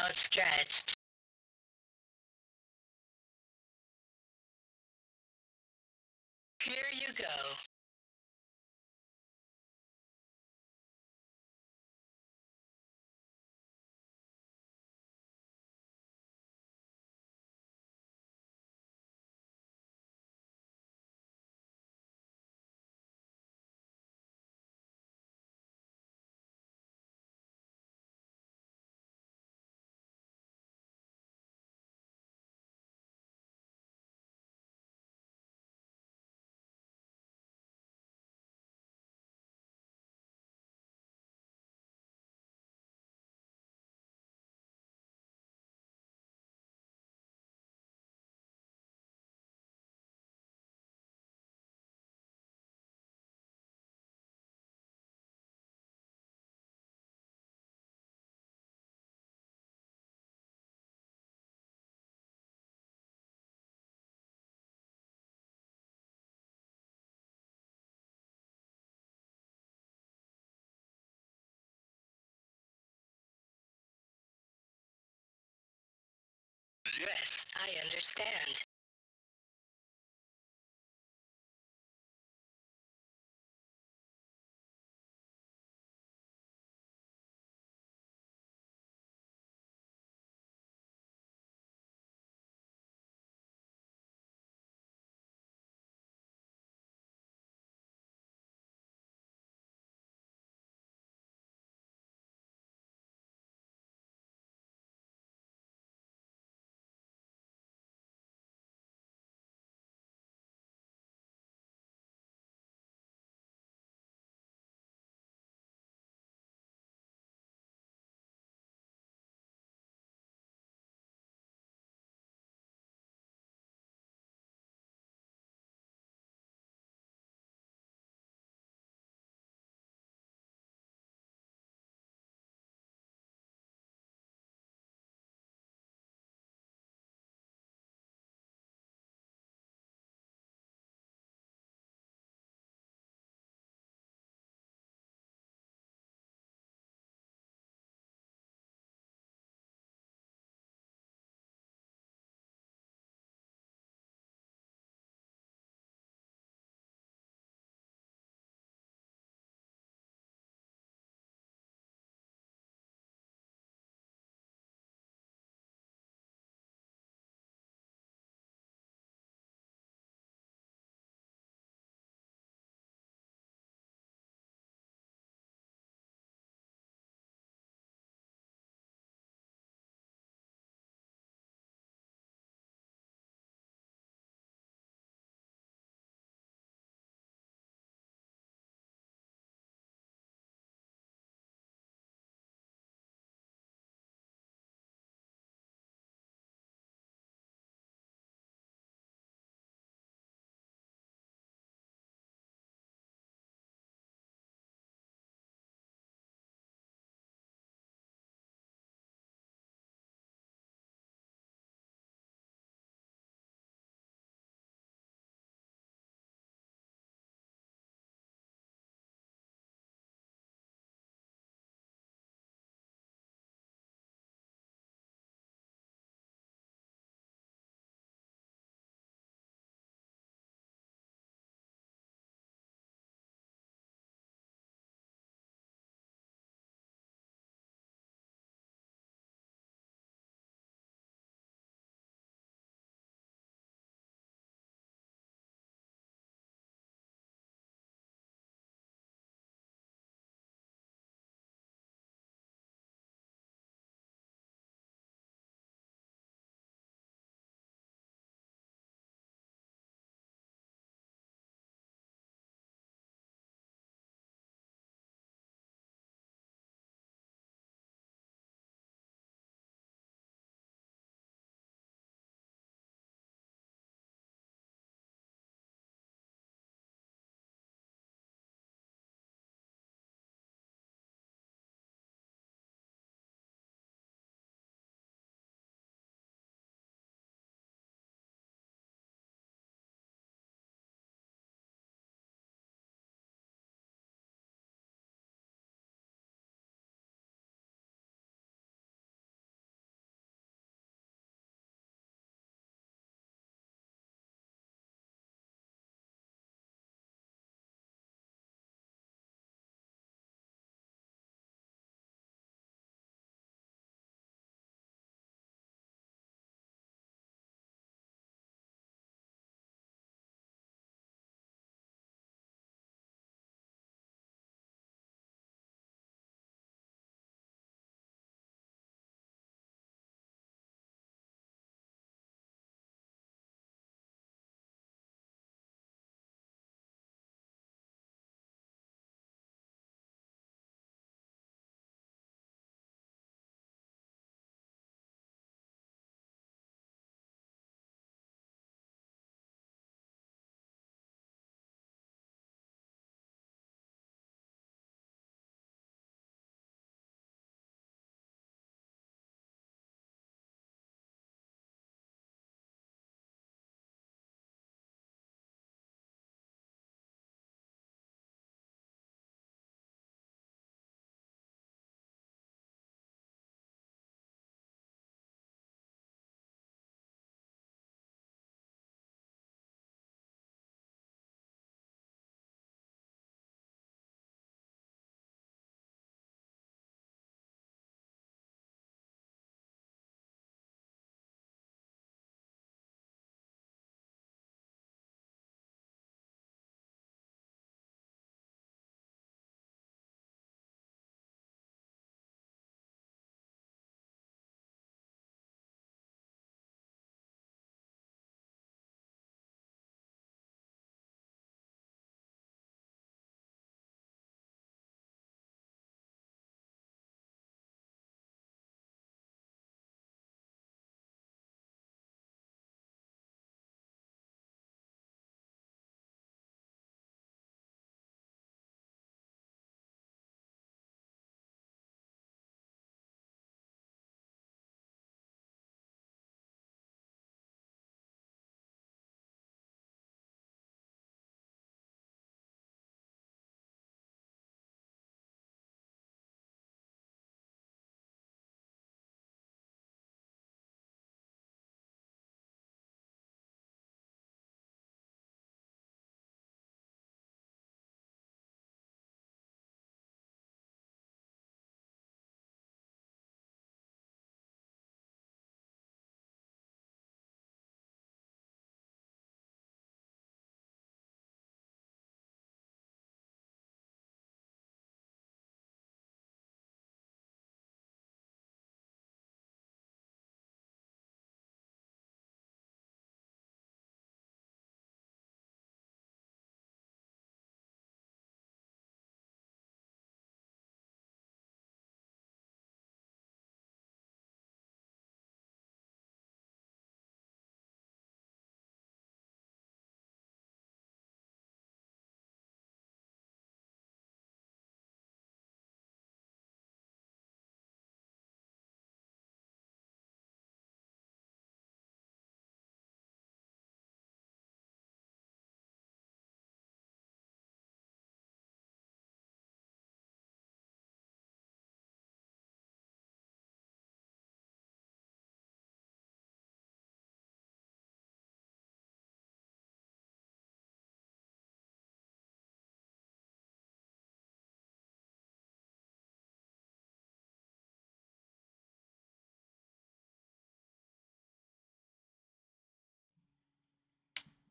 outstretched. Here you go. Yes, I understand.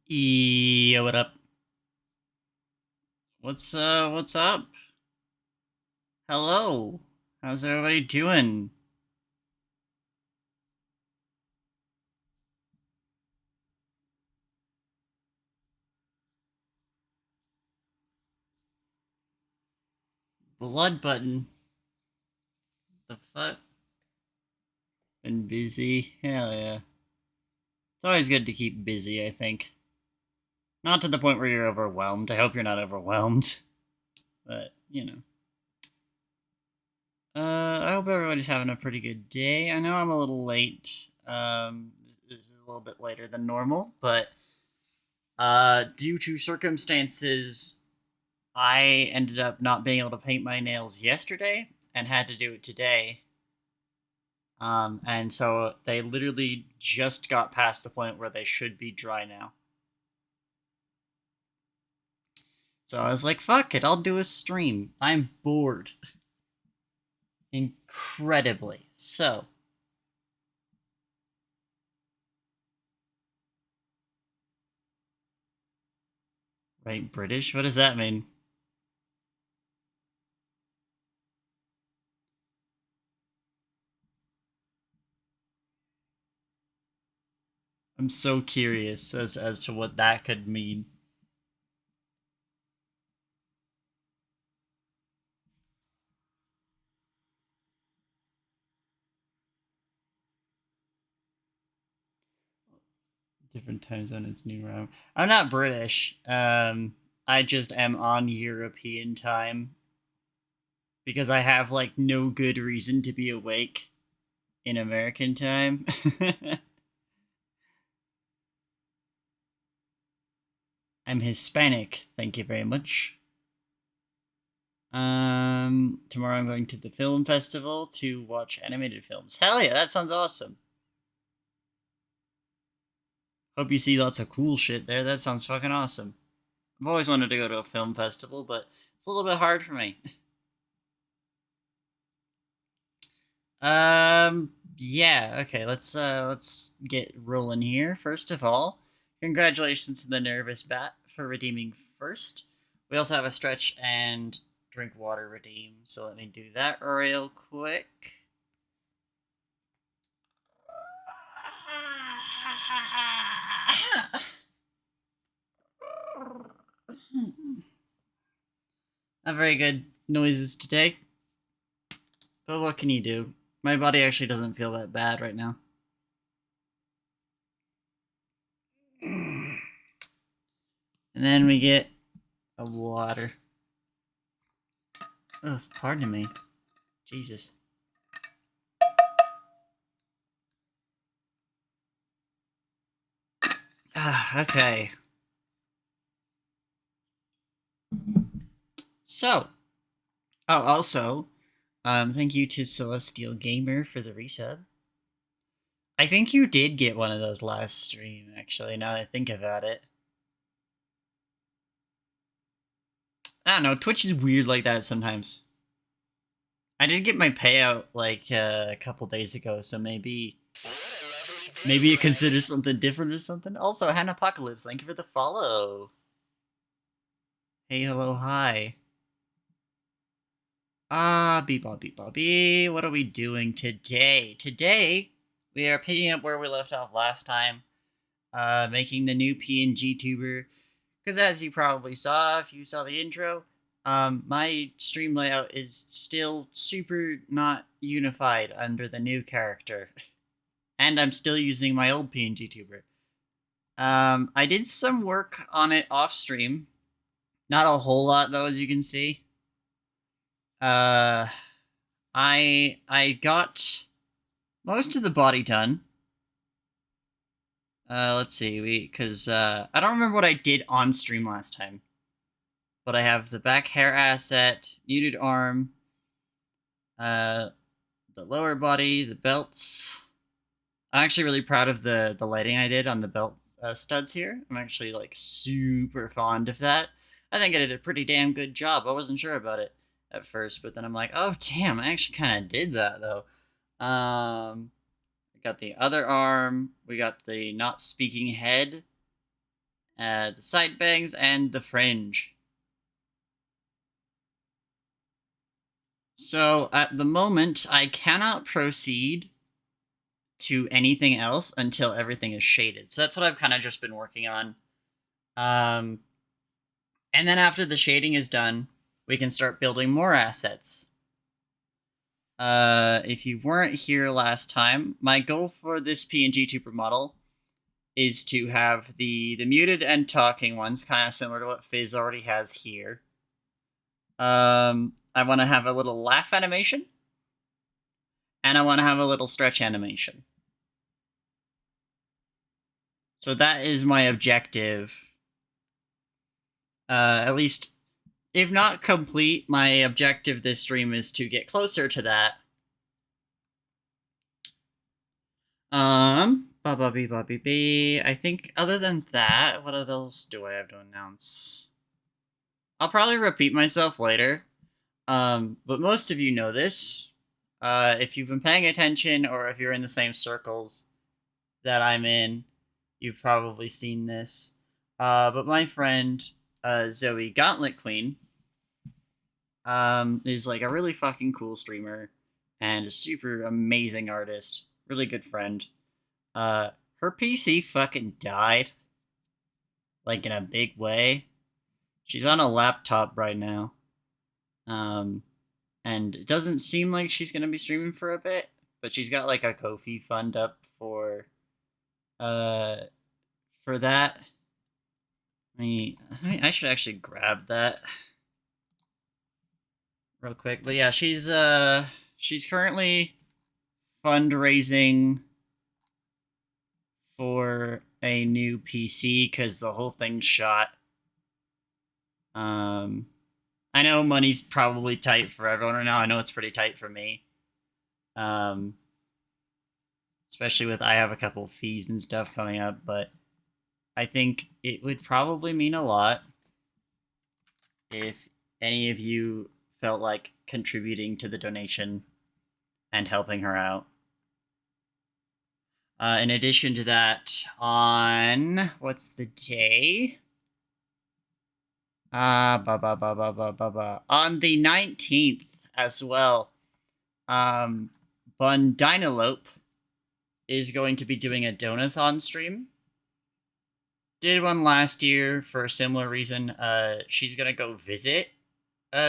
Yo, what up? What's up? Hello. How's everybody doing? Blood button. The fuck? Been busy. Hell yeah. It's always good to keep busy, I think. Not to the point where you're overwhelmed. I hope you're not overwhelmed. But, you know. I hope everybody's having a pretty good day. I know I'm a little late. This is a little bit later than normal, but due to circumstances, I ended up not being able to paint my nails yesterday and had to do it today. And so they literally just got past the point where they should be dry now. So I was like, fuck it, I'll do a stream. I'm bored. Incredibly. So, right, British? What does that mean? I'm so curious as to what that could mean. Different time zone is new round. I'm not British. I just am on European time because I have like no good reason to be awake in American time. I'm Hispanic. Thank you very much. Tomorrow I'm going to the film festival to watch animated films. Hell yeah, that sounds awesome. Hope you see lots of cool shit there. That sounds fucking awesome. I've always wanted to go to a film festival, but it's a little bit hard for me. Yeah, okay, let's get rolling here. First of all, congratulations to the Nervous Bat for redeeming first. We also have a stretch and drink water redeem, so let me do that real quick. Not very good noises today, but what can you do? My body actually doesn't feel that bad right now. And then we get a water. Oh, pardon me. Jesus. Okay. So, also, thank you to Celestial Gamer for the resub. I think you did get one of those last stream, actually, now that I think about it. I don't know, Twitch is weird like that sometimes. I did get my payout, like, a couple days ago, so maybe it considers something different or something. Also, Han Apocalypse, thank you for the follow. Hey, hello, hi. Beep bop beep bop beep. What are we doing today? Today, we are picking up where we left off last time. Making the new PNGTuber. Because as you probably saw, if you saw the intro, my stream layout is still super not unified under the new character. And I'm still using my old PNGTuber. I did some work on it off stream. Not a whole lot though, as you can see. Uh, I got most of the body done. Let's see, because I don't remember what I did on stream last time, but I have the back hair asset, muted arm, uh, the lower body, the belts. I'm actually really proud of the lighting I did on the belt studs here. I'm actually like super fond of that. I think I did a pretty damn good job. I wasn't sure about it at first, but then I'm like, oh damn, I actually kind of did that though. We got the other arm. We got the not speaking head. the side bangs, and the fringe. So at the moment, I cannot proceed to anything else until everything is shaded. So that's what I've kind of just been working on. And then after the shading is done, we can start building more assets. If you weren't here last time, my goal for this PNGTuber model is to have the muted and talking ones, kind of similar to what Fizz already has here. I want to have a little laugh animation, and I want to have a little stretch animation. So that is my objective. At least, if not complete, my objective this stream is to get closer to that. I think other than that, what else do I have to announce? I'll probably repeat myself later. But most of you know this. If you've been paying attention or if you're in the same circles that I'm in, you've probably seen this. But my friend, Zoe Gauntlet Queen, is like a really fucking cool streamer and a super amazing artist. Really good friend. Her PC fucking died. Like in a big way. She's on a laptop right now. And it doesn't seem like she's gonna be streaming for a bit, but she's got like a Ko-fi fund up for that. I should actually grab that real quick. But yeah, she's currently fundraising for a new PC because the whole thing's shot. I know money's probably tight for everyone right now. I know it's pretty tight for me. Especially with I have a couple fees and stuff coming up, but I think it would probably mean a lot if any of you felt like contributing to the donation and helping her out. In addition to that, on what's the day? On the 19th as well, Bun Dynalope is going to be doing a donathon stream. Did one last year for a similar reason. She's gonna go visit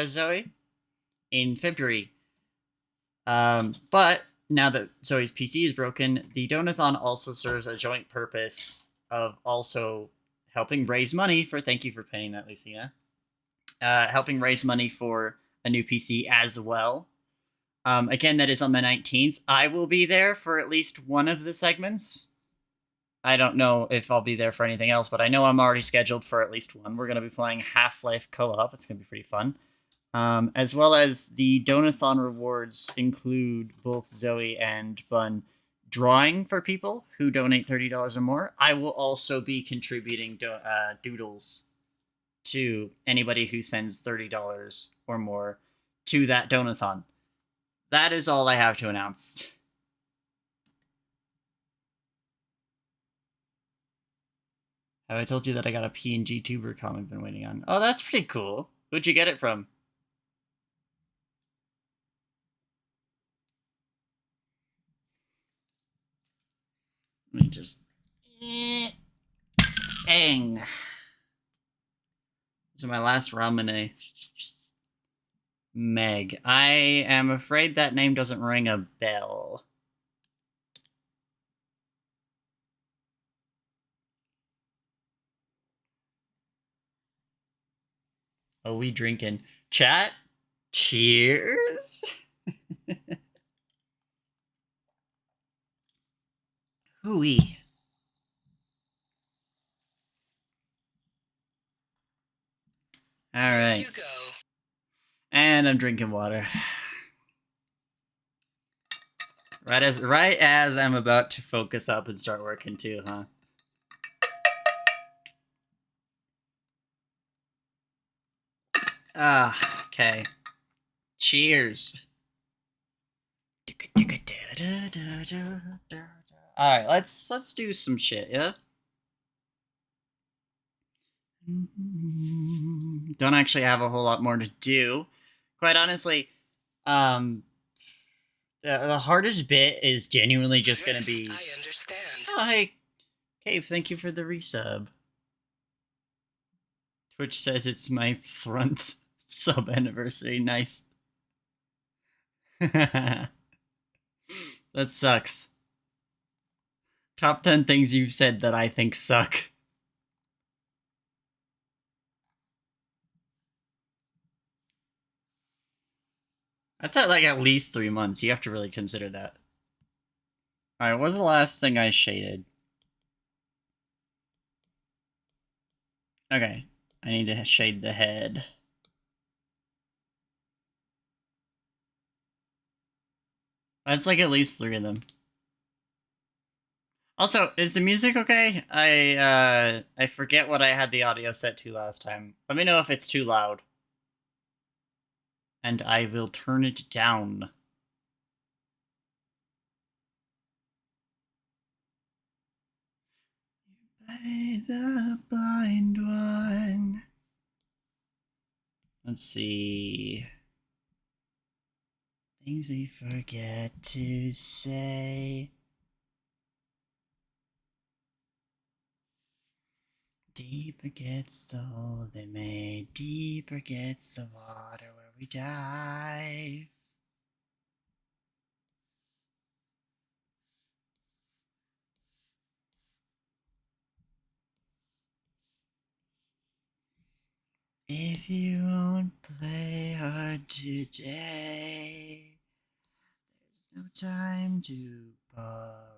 Zoe in February. But now that Zoe's PC is broken, the donathon also serves a joint purpose of also helping raise money for. Thank you for paying that, Lucina. Helping raise money for a new PC as well. Again, that is on the 19th. I will be there for at least one of the segments. I don't know if I'll be there for anything else, but I know I'm already scheduled for at least one. We're going to be playing Half-Life Co-op. It's going to be pretty fun. As well as the Donathon rewards include both Zoe and Bun drawing for people who donate $30 or more. I will also be contributing doodles to anybody who sends $30 or more to that Donathon. That is all I have to announce. Have I told you that I got a PNGTuber comic I've been waiting on? Oh, that's pretty cool. Who'd you get it from? Let me just... Dang. This is my last Ramune. Meg. I am afraid that name doesn't ring a bell. Oh, we drinking. Chat? Cheers? Hooey. Alright. Here you go. And I'm drinking water. Right as I'm about to focus up and start working too, huh? Okay. Cheers. Alright, let's do some shit, yeah? Don't actually have a whole lot more to do. Quite honestly, the hardest bit is genuinely just gonna be. I understand. Oh, hey, Cave, thank you for the resub. Twitch says it's my front sub anniversary. Nice. That sucks. Top 10 things you've said that I think suck. That's at least 3 months. You have to really consider that. Alright, what was the last thing I shaded? Okay, I need to shade the head. That's like at least 3 of them. Also, is the music okay? I forget what I had the audio set to last time. Let me know if it's too loud. And I will turn it down. By the blind one. Let's see. Things we forget to say. Deeper gets the hole they made. Deeper gets the water where we dive. If you won't play hard today, there's no time to borrow.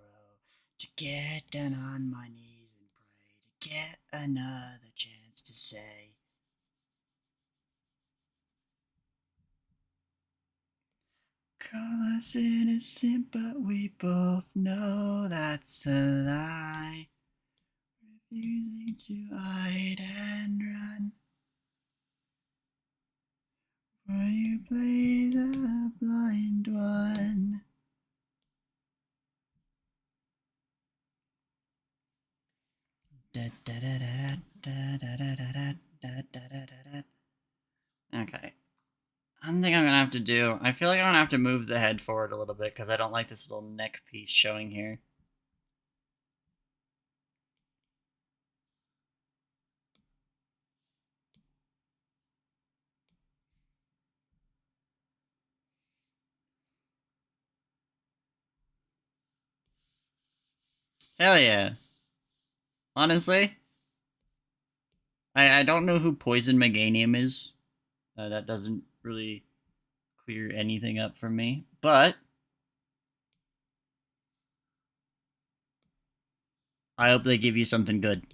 To get down on my knees and pray. To get another chance to say. Call us innocent, but we both know that's a lie. Refusing to hide and run. Will you play the blind one? Okay. I think I'm gonna have to do. I feel like I'm gonna have to move the head forward a little bit because I don't like this little neck piece showing here. Hell yeah. Honestly, I don't know who Poison Meganium is. That doesn't really clear anything up for me, but I hope they give you something good.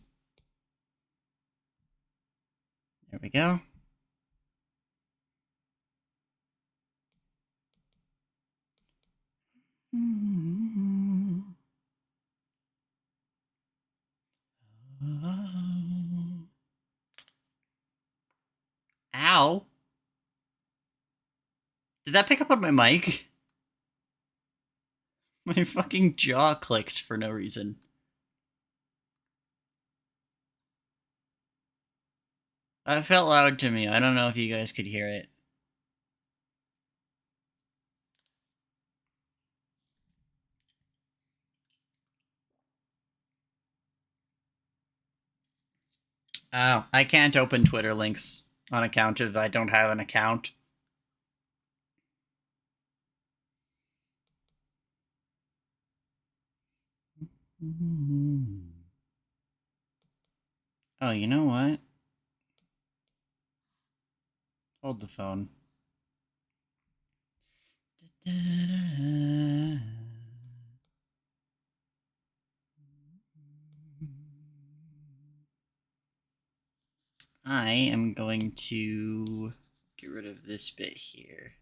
There we go. Ow. Did that pick up on my mic? My fucking jaw clicked for no reason. That felt loud to me. I don't know if you guys could hear it. Oh, I can't open Twitter links on account of I don't have an account. Oh, you know what? Hold the phone. I am going to get rid of this bit here.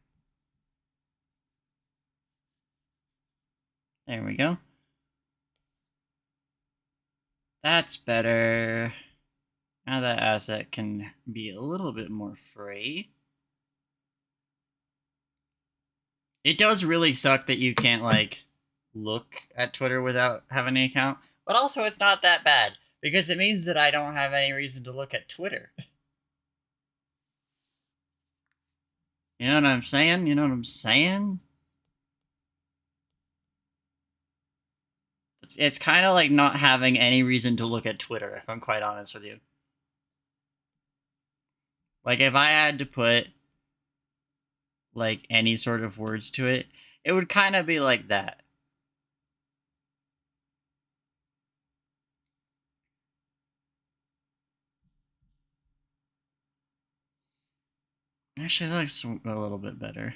There we go. That's better. Now that asset can be a little bit more free. It does really suck that you can't, like, look at Twitter without having an account. But also, it's not that bad. Because it means that I don't have any reason to look at Twitter. You know what I'm saying? You know what I'm saying? It's kind of like not having any reason to look at Twitter, if I'm quite honest with you. Like, if I had to put, like, any sort of words to it, it would kind of be like that. Actually, that looks a little bit better.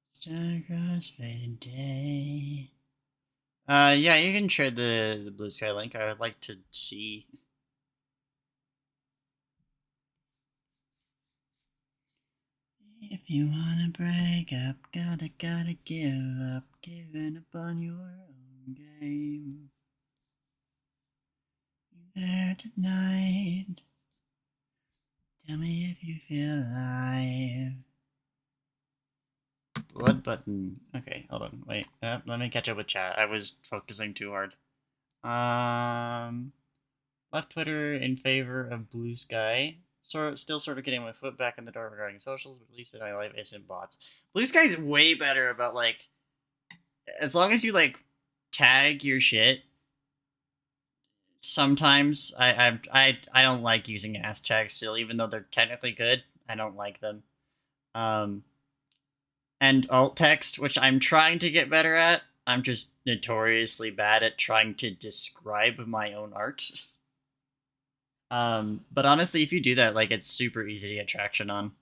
Star-crossed fading day. Yeah, you can share the Blue Sky link. I would like to see. If you wanna break up, gotta give up, giving up on your own game. You there tonight? Tell me if you feel alive. Blood button. Okay, hold on. Wait. Let me catch up with chat. I was focusing too hard. Left Twitter in favor of Blue Sky. Still sort of getting my foot back in the door regarding socials, but at least in my life isn't bots. Blue Sky's way better about, like, as long as you, like, tag your shit. Sometimes I don't like using hashtags still, even though they're technically good. I don't like them. And alt text, which I'm trying to get better at. I'm just notoriously bad at trying to describe my own art. But honestly, if you do that, like, it's super easy to get traction on.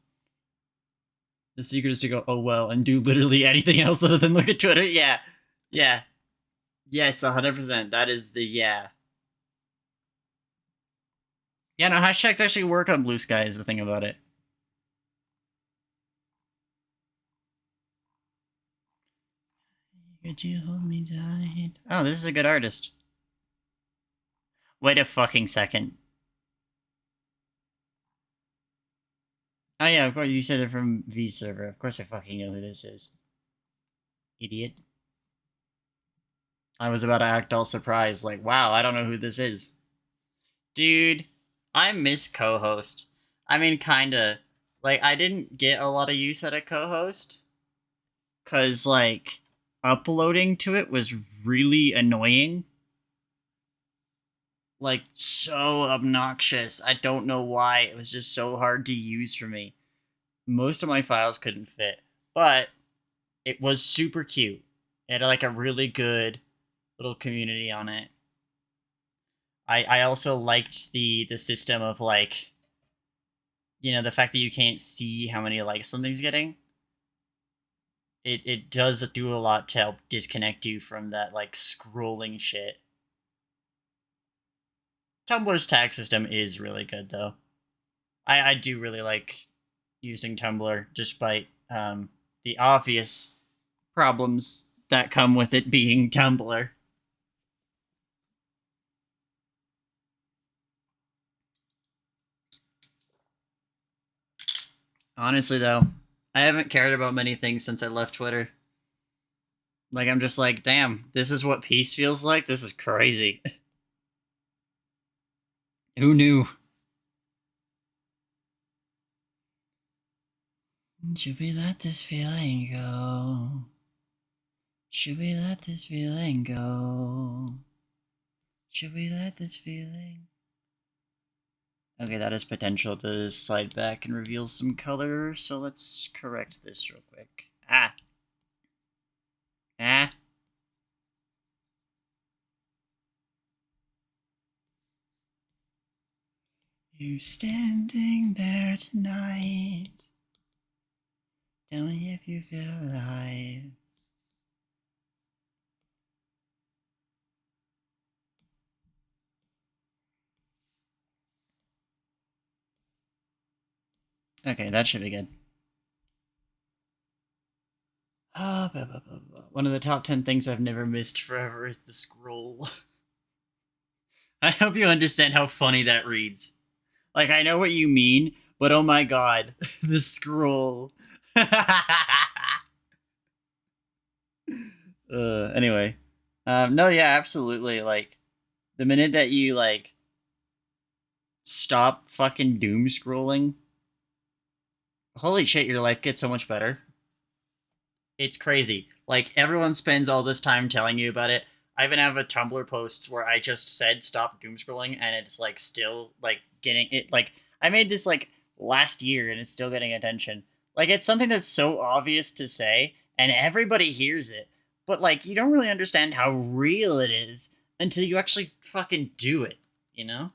The secret is to go, oh well, and do literally anything else other than look at Twitter. Yeah. Yeah. Yes, 100%. That is the yeah. Yeah, no, hashtags actually work on Blue Sky is the thing about it. Could you hold me tight? Oh, this is a good artist. Wait a fucking second. Oh yeah, of course, you said it from V server. Of course I fucking know who this is. Idiot. I was about to act all surprised, like, wow, I don't know who this is. Dude, I miss co-host. I mean, kinda. Like, I didn't get a lot of use out of co-host. Cause, like, uploading to it was really annoying. Like, so obnoxious. I don't know why. It was just so hard to use for me. Most of my files couldn't fit. But it was super cute. It had, like, a really good little community on it. I also liked the system of, like, you know, the fact that you can't see how many likes something's getting. It does do a lot to help disconnect you from that, like, scrolling shit. Tumblr's tag system is really good, though. I do really like using Tumblr, despite the obvious problems that come with it being Tumblr. Honestly, though, I haven't cared about many things since I left Twitter. Like, I'm just like, damn, this is what peace feels like? This is crazy. Who knew? Should we let this feeling go? Should we let this feeling go? Should we let this feeling... Okay, that has potential to slide back and reveal some color, so let's correct this real quick. Ah! Eh? You standing there tonight. Tell me if you feel alive. Okay, that should be good. One of the top 10 things I've never missed forever is the scroll. I hope you understand how funny that reads. Like, I know what you mean, but oh my god, the scroll. Anyway. No, yeah, absolutely. Like, the minute that you, like, stop fucking doom scrolling, holy shit, your life gets so much better. It's crazy. Like, everyone spends all this time telling you about it. I even have a Tumblr post where I just said stop doom scrolling, and it's, like, still, like, getting it. Like, I made this, like, last year, and it's still getting attention. Like, it's something that's so obvious to say, and everybody hears it. But, like, you don't really understand how real it is until you actually fucking do it, you know?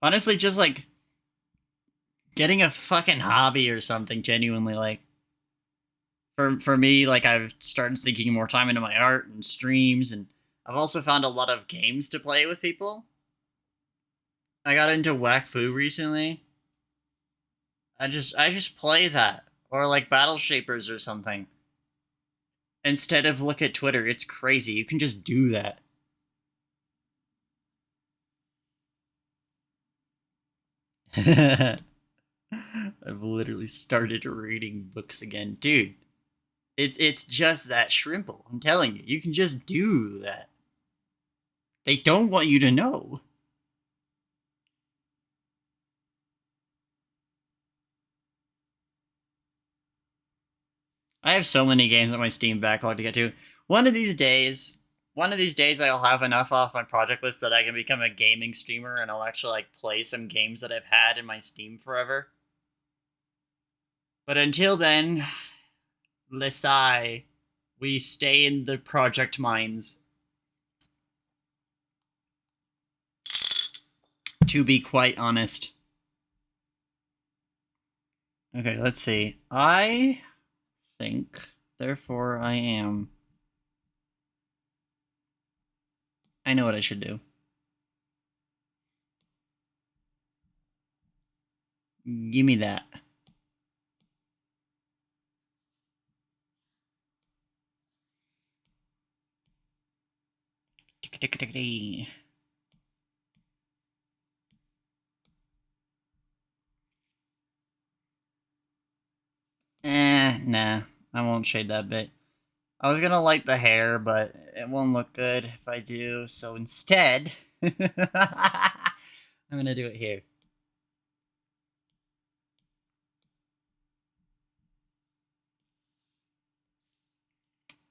Honestly, just, like, getting a fucking hobby or something, genuinely, like, for me, like I've started sinking more time into my art and streams, and I've also found a lot of games to play with people. I got into Whack Fu recently. I just play that or like Battle Shapers or something instead of look at Twitter. It's crazy. You can just do that. I've literally started reading books again, dude. It's just that shrimple. I'm telling you, you can just do that. They don't want you to know. I have so many games on my Steam backlog to get to. One of these days, one of these days, I'll have enough off my project list that I can become a gaming streamer, and I'll actually like play some games that I've had in my Steam forever. But until then, Lesai, we stay in the project mines. To be quite honest. Okay, let's see. I think, therefore, I am. I know what I should do. Give me that. Nah. I won't shade that bit. I was gonna light the hair, but it won't look good if I do. So instead, I'm gonna do it here.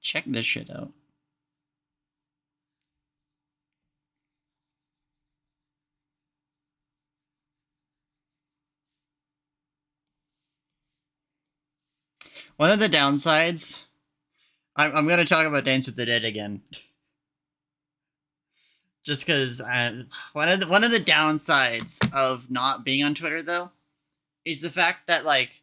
Check this shit out. One of the downsides. I'm gonna talk about Dance with the Dead again, just because one of the downsides of not being on Twitter though is the fact that like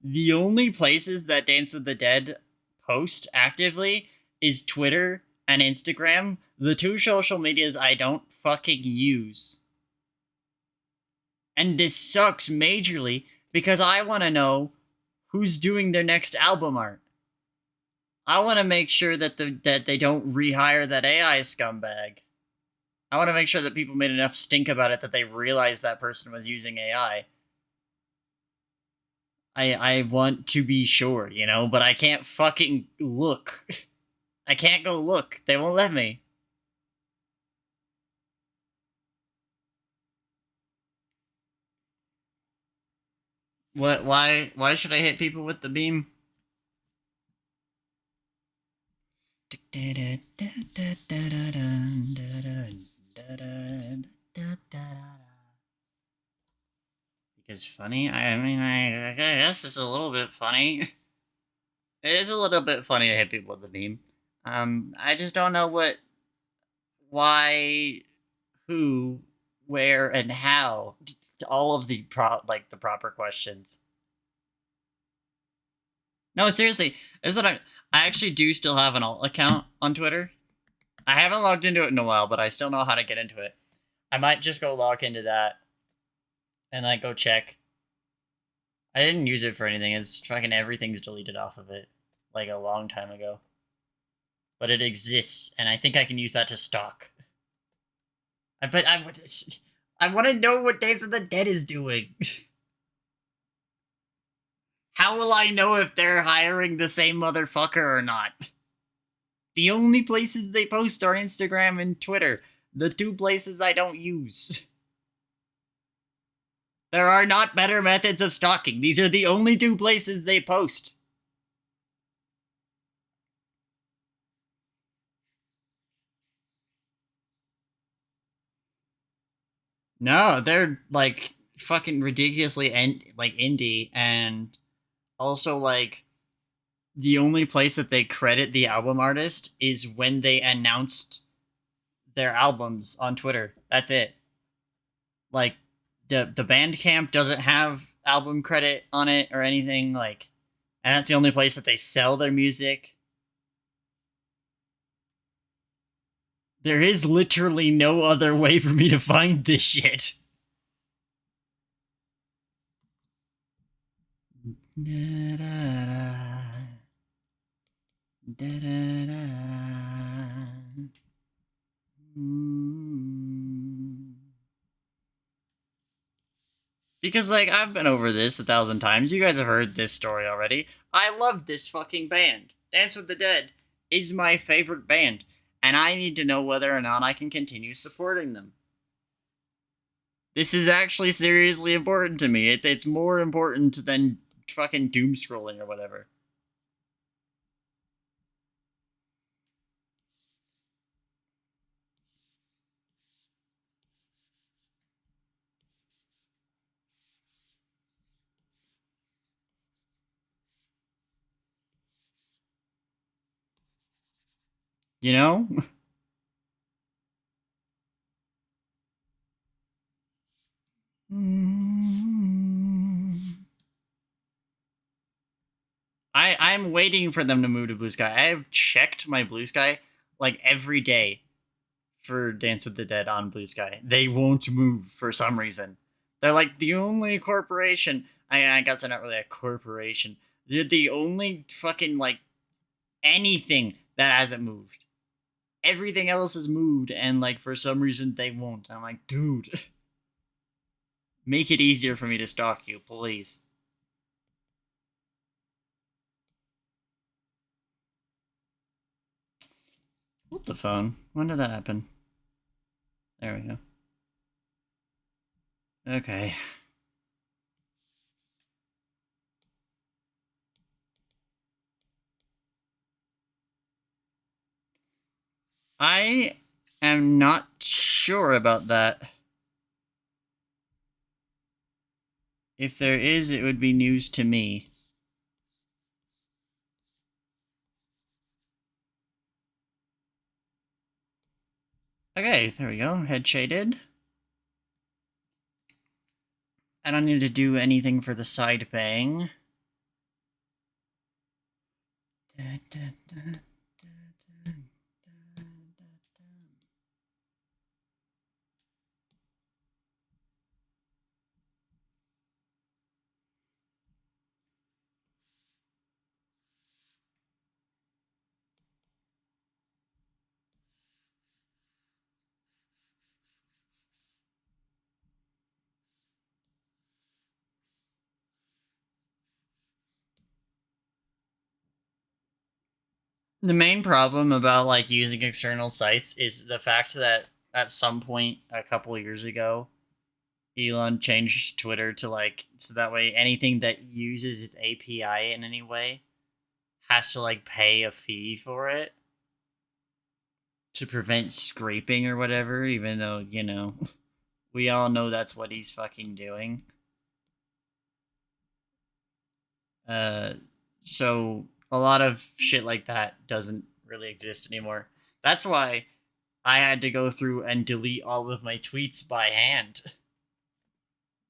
the only places that Dance with the Dead post actively is Twitter and Instagram, the two social medias I don't fucking use. And this sucks majorly because I want to know who's doing their next album art. I want to make sure that that they don't rehire that AI scumbag. I want to make sure that people made enough stink about it that they realized that person was using AI. I want to be sure, you know, but I can't fucking look. I can't go look. They won't let me. What? Why should I hit people with the beam? Because funny? I mean, I guess it's a little bit funny. It is a little bit funny to hit people with the meme. I just don't know why, who, where, and how. All of the the proper questions. No, seriously, this is what I actually do still have an alt account on Twitter. I haven't logged into it in a while, but I still know how to get into it. I might just go log into that and like go check. I didn't use it for anything. It's fucking everything's deleted off of it like a long time ago. But it exists, and I think I can use that to stalk. I want to know what Dance with the Dead is doing. How will I know if they're hiring the same motherfucker or not? The only places they post are Instagram and Twitter. The two places I don't use. There are not better methods of stalking. These are the only two places they post. No, they're like fucking ridiculously like indie, and also like the only place that they credit the album artist is when they announced their albums on Twitter. That's it. Like the Bandcamp doesn't have album credit on it or anything, like, and that's the only place that they sell their music. There is literally no other way for me to find this shit. Because, like, I've been over this 1,000 times. You guys have heard this story already. I love this fucking band. Dance with the Dead is my favorite band, and I need to know whether or not I can continue supporting them. This is actually seriously important to me. It's more important than fucking doom scrolling or whatever. You know? I'm waiting for them to move to Blue Sky. I have checked my Blue Sky like every day for Dance with the Dead on Blue Sky. They won't move for some reason. They're like the only corporation. I guess they're not really a corporation. They're the only fucking like anything that hasn't moved. Everything else has moved, and like for some reason they won't. I'm like, dude, make it easier for me to stalk you, please. What the phone? When did that happen? There we go. Okay. I am not sure about that. If there is, it would be news to me. Okay, there we go. Head shaded. I don't need to do anything for the side bang. The main problem about like using external sites is the fact that at some point a couple of years ago, Elon changed Twitter to like so that way anything that uses its API in any way has to like pay a fee for it. to prevent scraping or whatever, even though, we all know that's what he's fucking doing. Uh, so a lot of shit like that doesn't really exist anymore. That's why I had to go through and delete all of my tweets by hand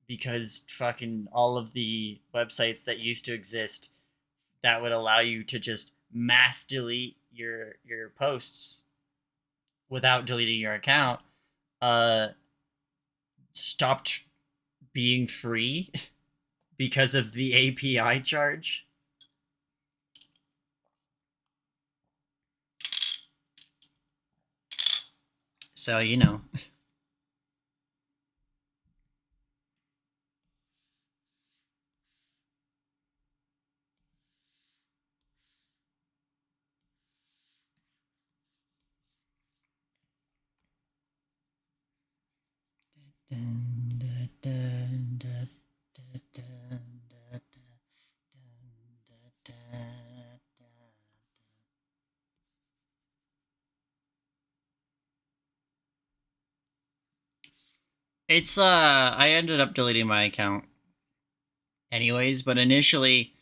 because fucking all of the websites that used to exist that would allow you to just mass delete your posts without deleting your account uh stopped being free because of the API charge. So, it's I ended up deleting my account anyways, but initially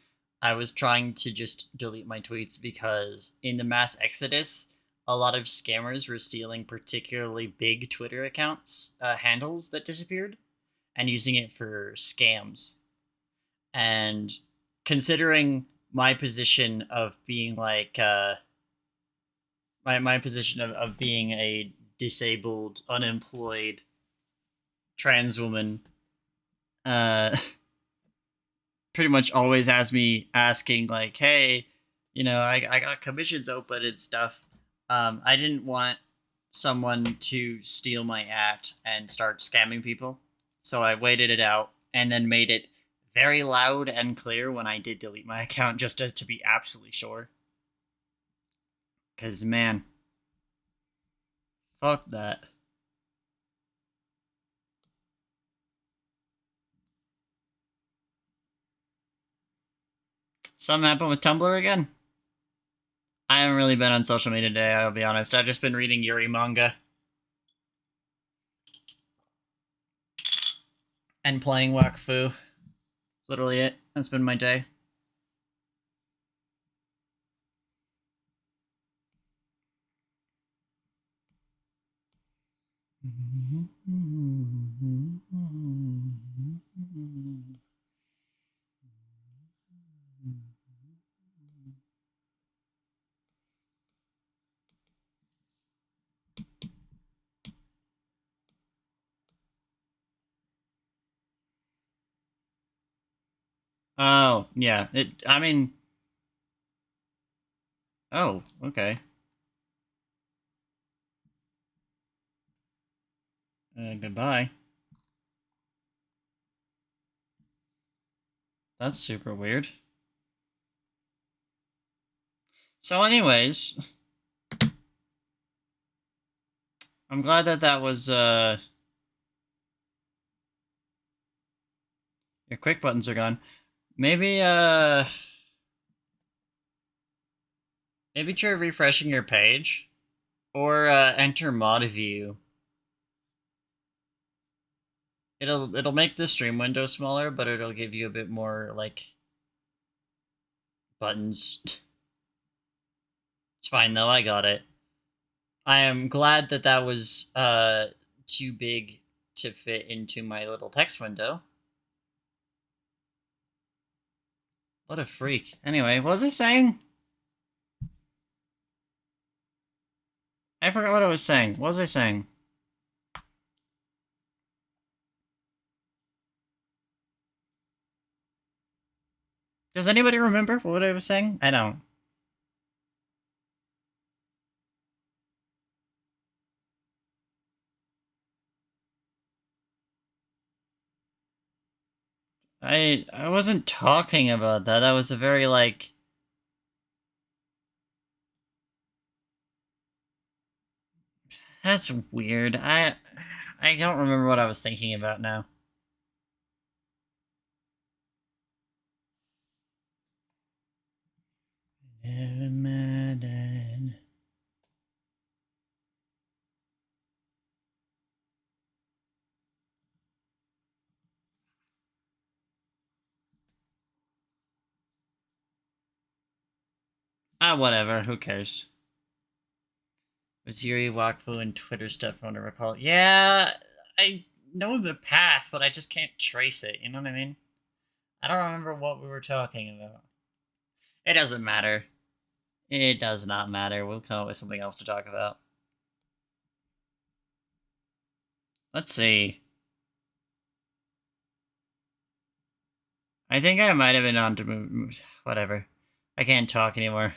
I was trying to just delete my tweets because in the mass exodus, a lot of scammers were stealing particularly big Twitter accounts handles that disappeared and using it for scams. And considering my position of being like my position of being a disabled, unemployed trans woman, uh pretty much always has me asking like, hey, I got commissions open and stuff. I didn't want someone to steal my act and start scamming people. So I waited it out and then made it very loud and clear when I did delete my account just to be absolutely sure. Because, man, fuck that. Something happened with Tumblr again? I haven't really been on social media today, I'll be honest. I've just been reading Yuri manga and playing Wakfu. That's literally it. That's been my day. Oh, yeah. I mean, oh, okay. Goodbye. That's super weird. So, anyways, I'm glad that was, your quick buttons are gone. Maybe, maybe try refreshing your page. Or, enter mod view. It'll make the stream window smaller, but it'll give you a bit more, like, buttons. It's fine, though, I got it. I am glad that was, too big to fit into my little text window. What a freak. Anyway, what was I saying? I forgot what I was saying. What was I saying? Does anybody remember what I was saying? I don't. I wasn't talking about that. That was a very like that's weird. I don't remember what I was thinking about now. Never mind. Ah, whatever. Who cares? With Yuri, Wakfu, and Twitter stuff, I want to recall. Yeah, I know the path, but I just can't trace it. You know what I mean? I don't remember what we were talking about. It doesn't matter. It does not matter. We'll come up with something else to talk about. Let's see. I think I might have been on to move. Whatever. I can't talk anymore.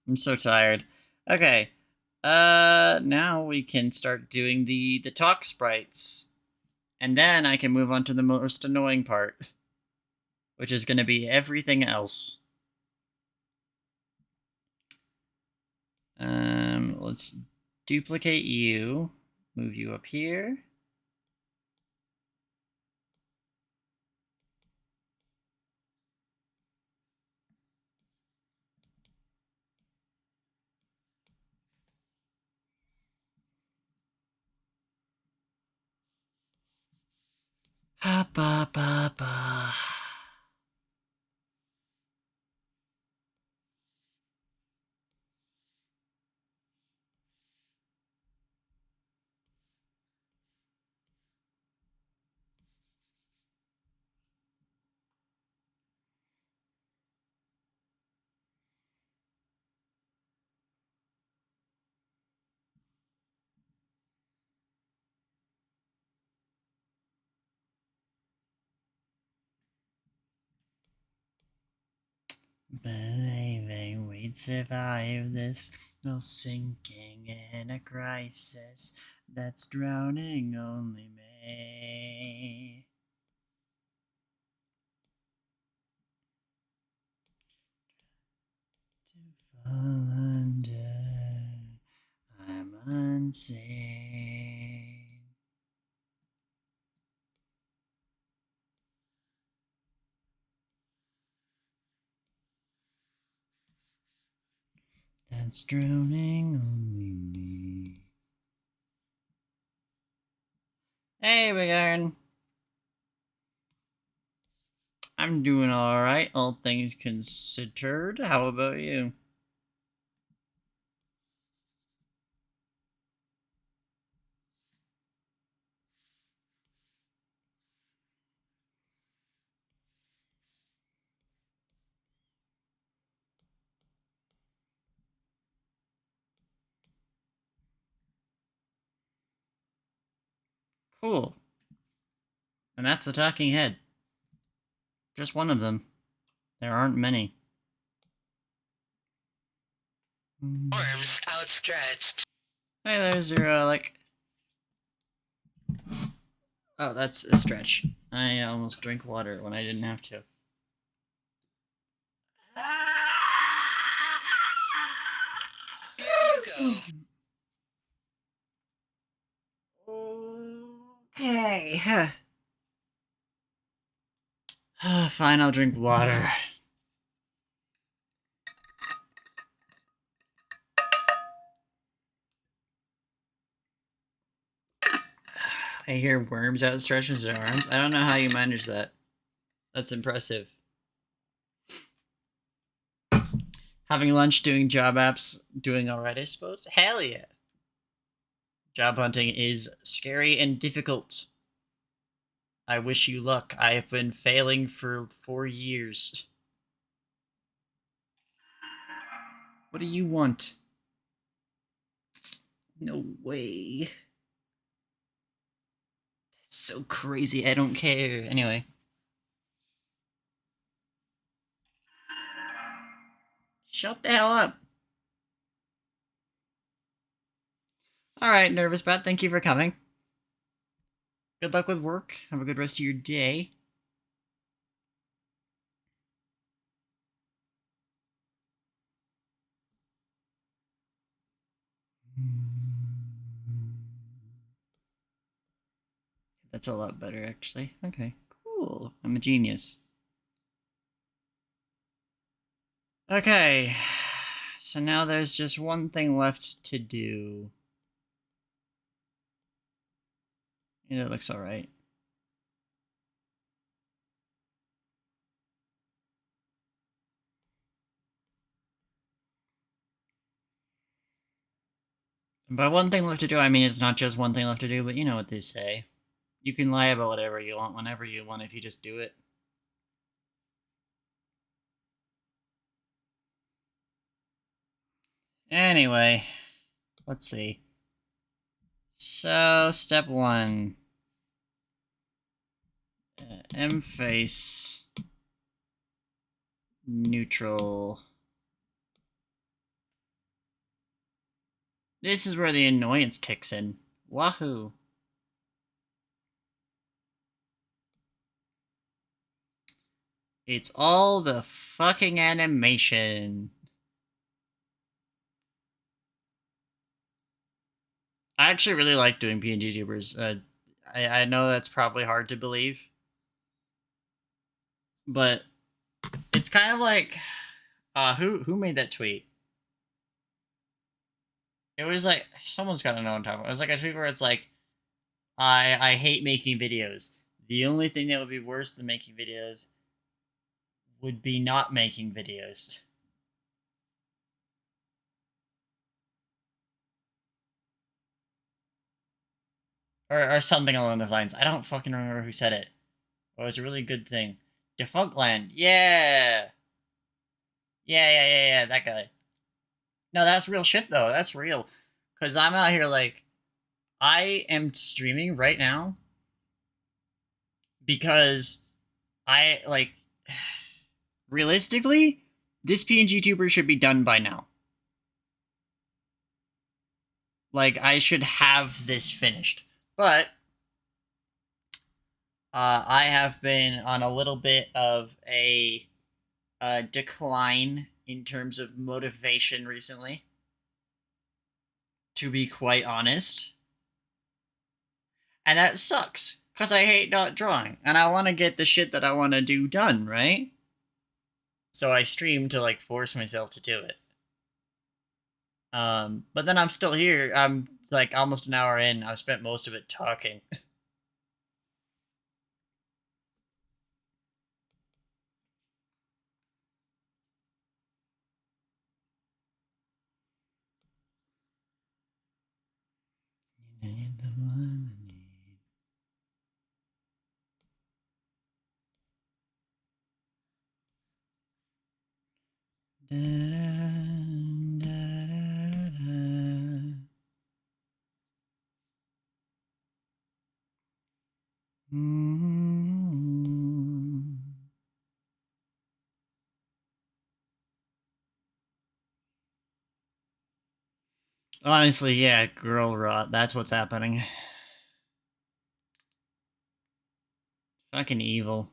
I'm so tired. Okay. Now we can start doing the talk sprites. And then I can move on to the most annoying part, which is going to be everything else. Let's duplicate you, move you up here. Ha ba ba ba. Believing we'd survive this while sinking in a crisis that's drowning only me. To fall under, I'm unseen. That's drowning only me. Hey, Big Iron. I'm doing alright, all things considered. How about you? Cool. And that's the talking head. Just one of them. There aren't many. Arms outstretched. Hey, there's your, Oh, that's a stretch. I almost drank water when I didn't have to. Here you go. Okay. Fine, I'll drink water. I hear worms outstretching their arms. I don't know how you manage that. That's impressive. Having lunch, doing job apps, doing alright, I suppose? Hell yeah. Job hunting is scary and difficult. I wish you luck. I have been failing for 4 years. What do you want? No way. That's so crazy. I don't care. Anyway. Shut the hell up. Alright, Nervous Bat, thank you for coming. Good luck with work. Have a good rest of your day. That's a lot better, actually. Okay, cool. I'm a genius. Okay, so now there's just one thing left to do. Yeah, that looks alright. By one thing left to do, I mean it's not just one thing left to do, but you know what they say. You can lie about whatever you want whenever you want if you just do it. Anyway, let's see. So, step 1. M face. Neutral. This is where the annoyance kicks in. Wahoo. It's all the fucking animation. I actually really like doing PNGTubers. I know that's probably hard to believe, but it's kind of like, who made that tweet? It was like someone's got to know what I'm talking about. It was like a tweet where it's like, I hate making videos. The only thing that would be worse than making videos would be not making videos. Or something along those lines. I don't fucking remember who said it. But it was a really good thing. Defunctland. Yeah. Yeah, that guy. No, that's real shit, though. That's real. Because I'm out here, like, I am streaming right now because I, like, realistically, this PNGTuber should be done by now. Like, I should have this finished. But I have been on a little bit of a decline in terms of motivation recently, to be quite honest. And that sucks, because I hate not drawing, and I want to get the shit that I want to do done, right? So I stream to, like, force myself to do it. But then I'm still here. I'm, like, almost an hour in. I've spent most of it talking. Honestly, yeah, girl rot. That's what's happening. Fucking evil.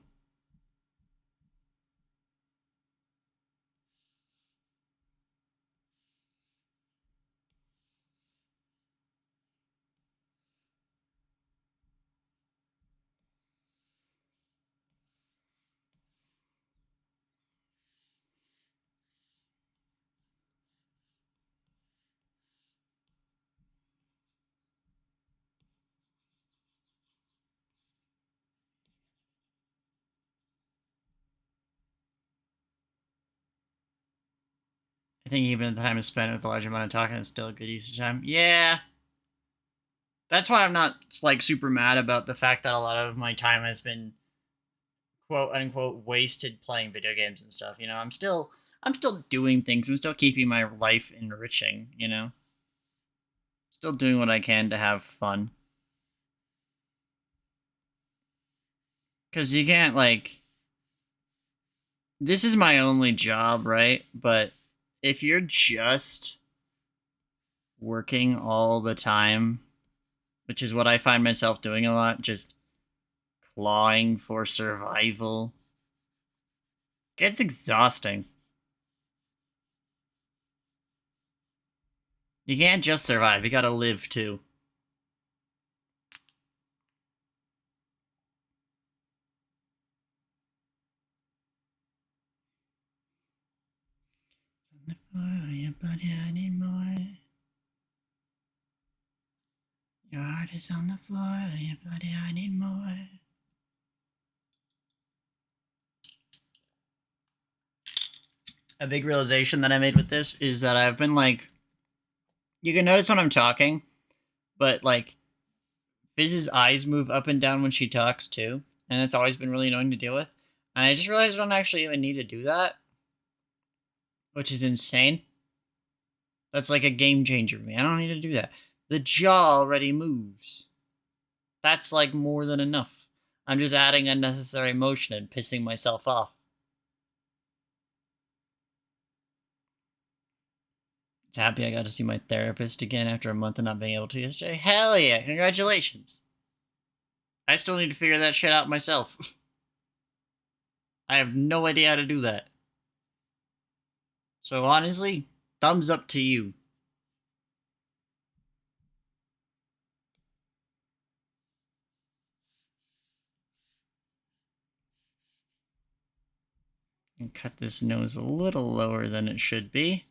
I think even the time is spent with a large amount of talking is still a good use of time. Yeah. That's why I'm not, like, super mad about the fact that a lot of my time has been quote unquote wasted playing video games and stuff. You know, I'm still doing things. I'm still keeping my life enriching, you know? Still doing what I can to have fun. Cuz you can't, like, this is my only job, right? But if you're just working all the time, which is what I find myself doing a lot, just clawing for survival, gets exhausting. You can't just survive, you gotta live too. Your bloody, I need more. Your heart is on the floor, your bloody, I need more. A big realization that I made with this is that I've been, like, You can notice when I'm talking, but like Fizz's eyes move up and down when she talks too, and it's always been really annoying to deal with. And I just realized I don't actually even need to do that, which is insane. That's like a game changer for me. I don't need to do that. The jaw already moves. That's like more than enough. I'm just adding unnecessary motion and pissing myself off. Just happy I got to see my therapist again after a month of not being able to yesterday. Hell yeah, congratulations. I still need to figure that shit out myself. I have no idea how to do that. So honestly, thumbs up to you. And cut this nose a little lower than it should be.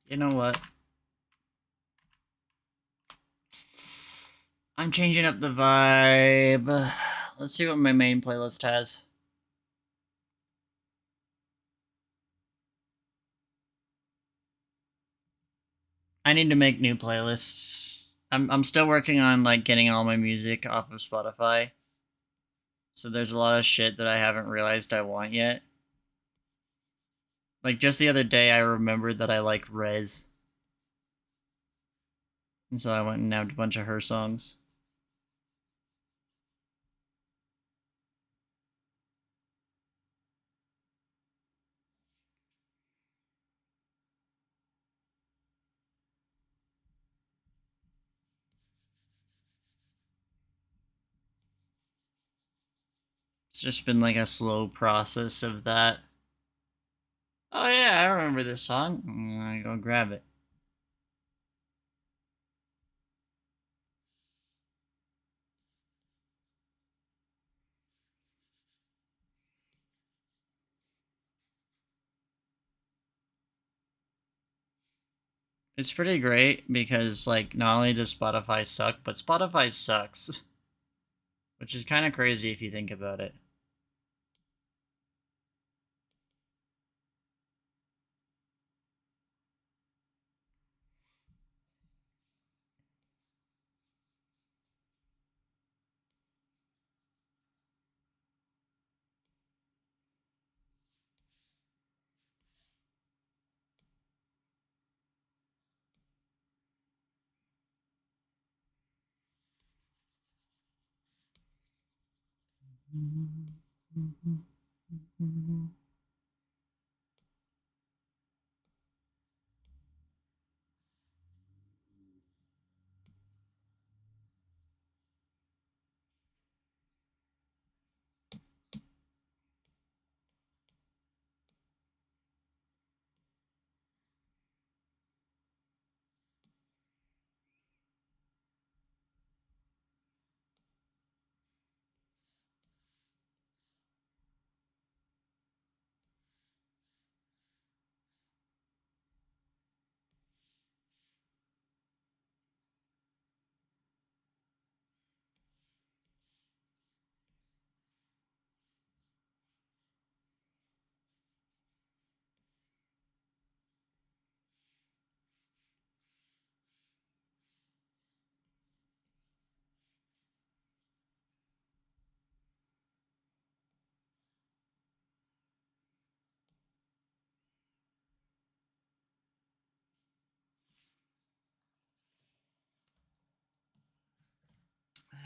You know what? I'm changing up the vibe. Let's see what my main playlist has. I need to make new playlists. I'm still working on like getting all my music off of Spotify. So there's a lot of shit that I haven't realized I want yet. Like just the other day I remembered that I like Rez. And so I went and nabbed a bunch of her songs. It's just been like a slow process of that. Oh yeah, I remember this song. I'm gonna go grab it. It's pretty great because like not only does Spotify suck, but Spotify sucks. Which is kind of crazy if you think about it.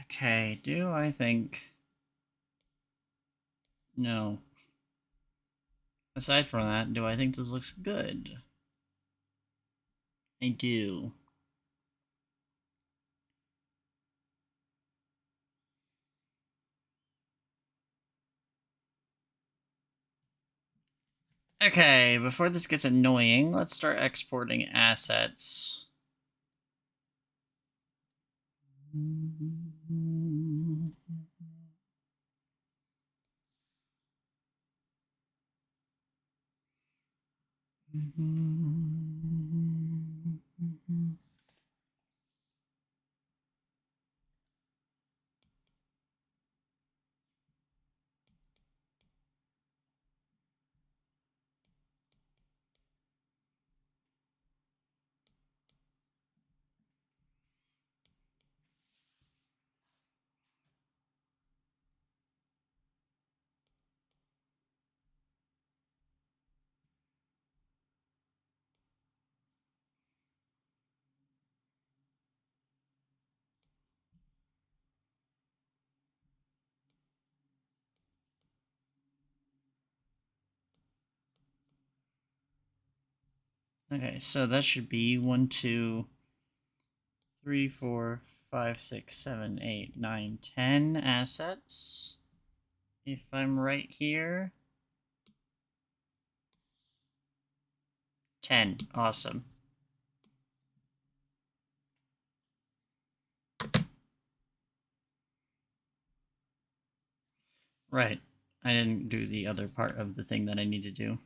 Okay, do I think... No. Aside from that, do I think this looks good? I do. Okay, before this gets annoying, let's start exporting assets. Okay, so that should be 1, 2, 3, 4, 5, 6, 7, 8, 9, 10 assets. If I'm right here. 10. Awesome. Right. I didn't do the other part of the thing that I need to do,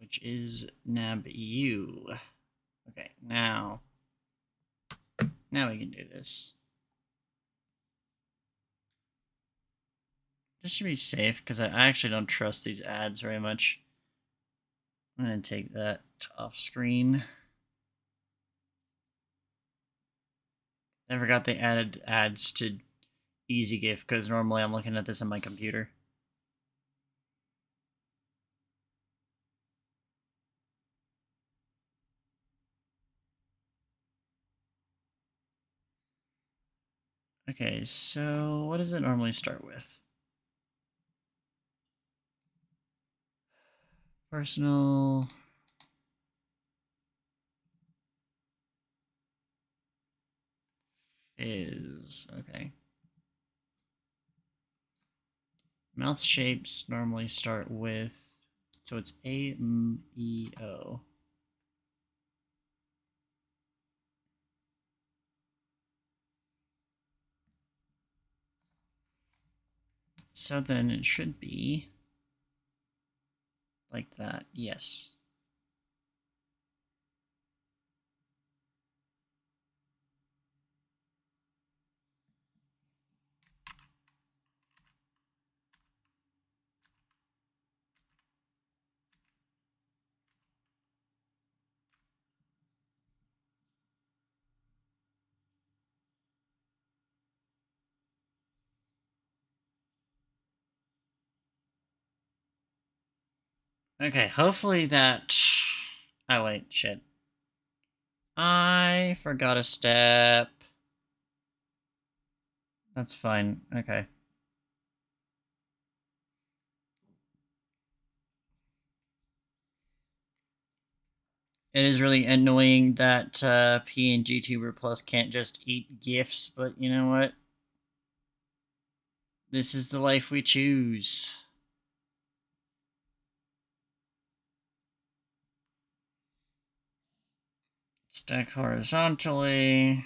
which is nab you. Okay, now we can do this. Just to be safe, because I actually don't trust these ads very much. I'm going to take that off screen. I forgot they added ads to EasyGIF, because normally I'm looking at this on my computer. Okay, so what does it normally start with? Personal. Okay. Mouth shapes normally start with, so it's A, M, E, O. So then it should be like that, yes. Okay, hopefully that... Oh, wait, shit. I forgot a step. That's fine, okay. It is really annoying that PNGTuber Plus can't just eat GIFs, but you know what? This is the life we choose. Stack horizontally.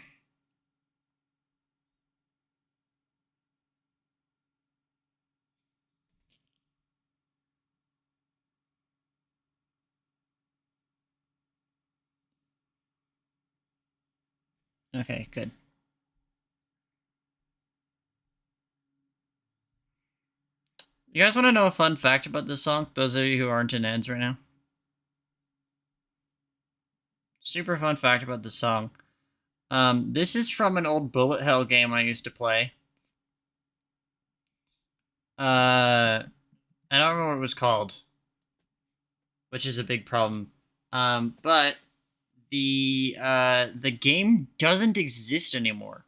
Okay, good. You guys want to know a fun fact about this song? Those of you who aren't in ads right now. Super fun fact about this song. This is from an old bullet hell game I used to play. I don't remember what it was called, which is a big problem. But the game doesn't exist anymore.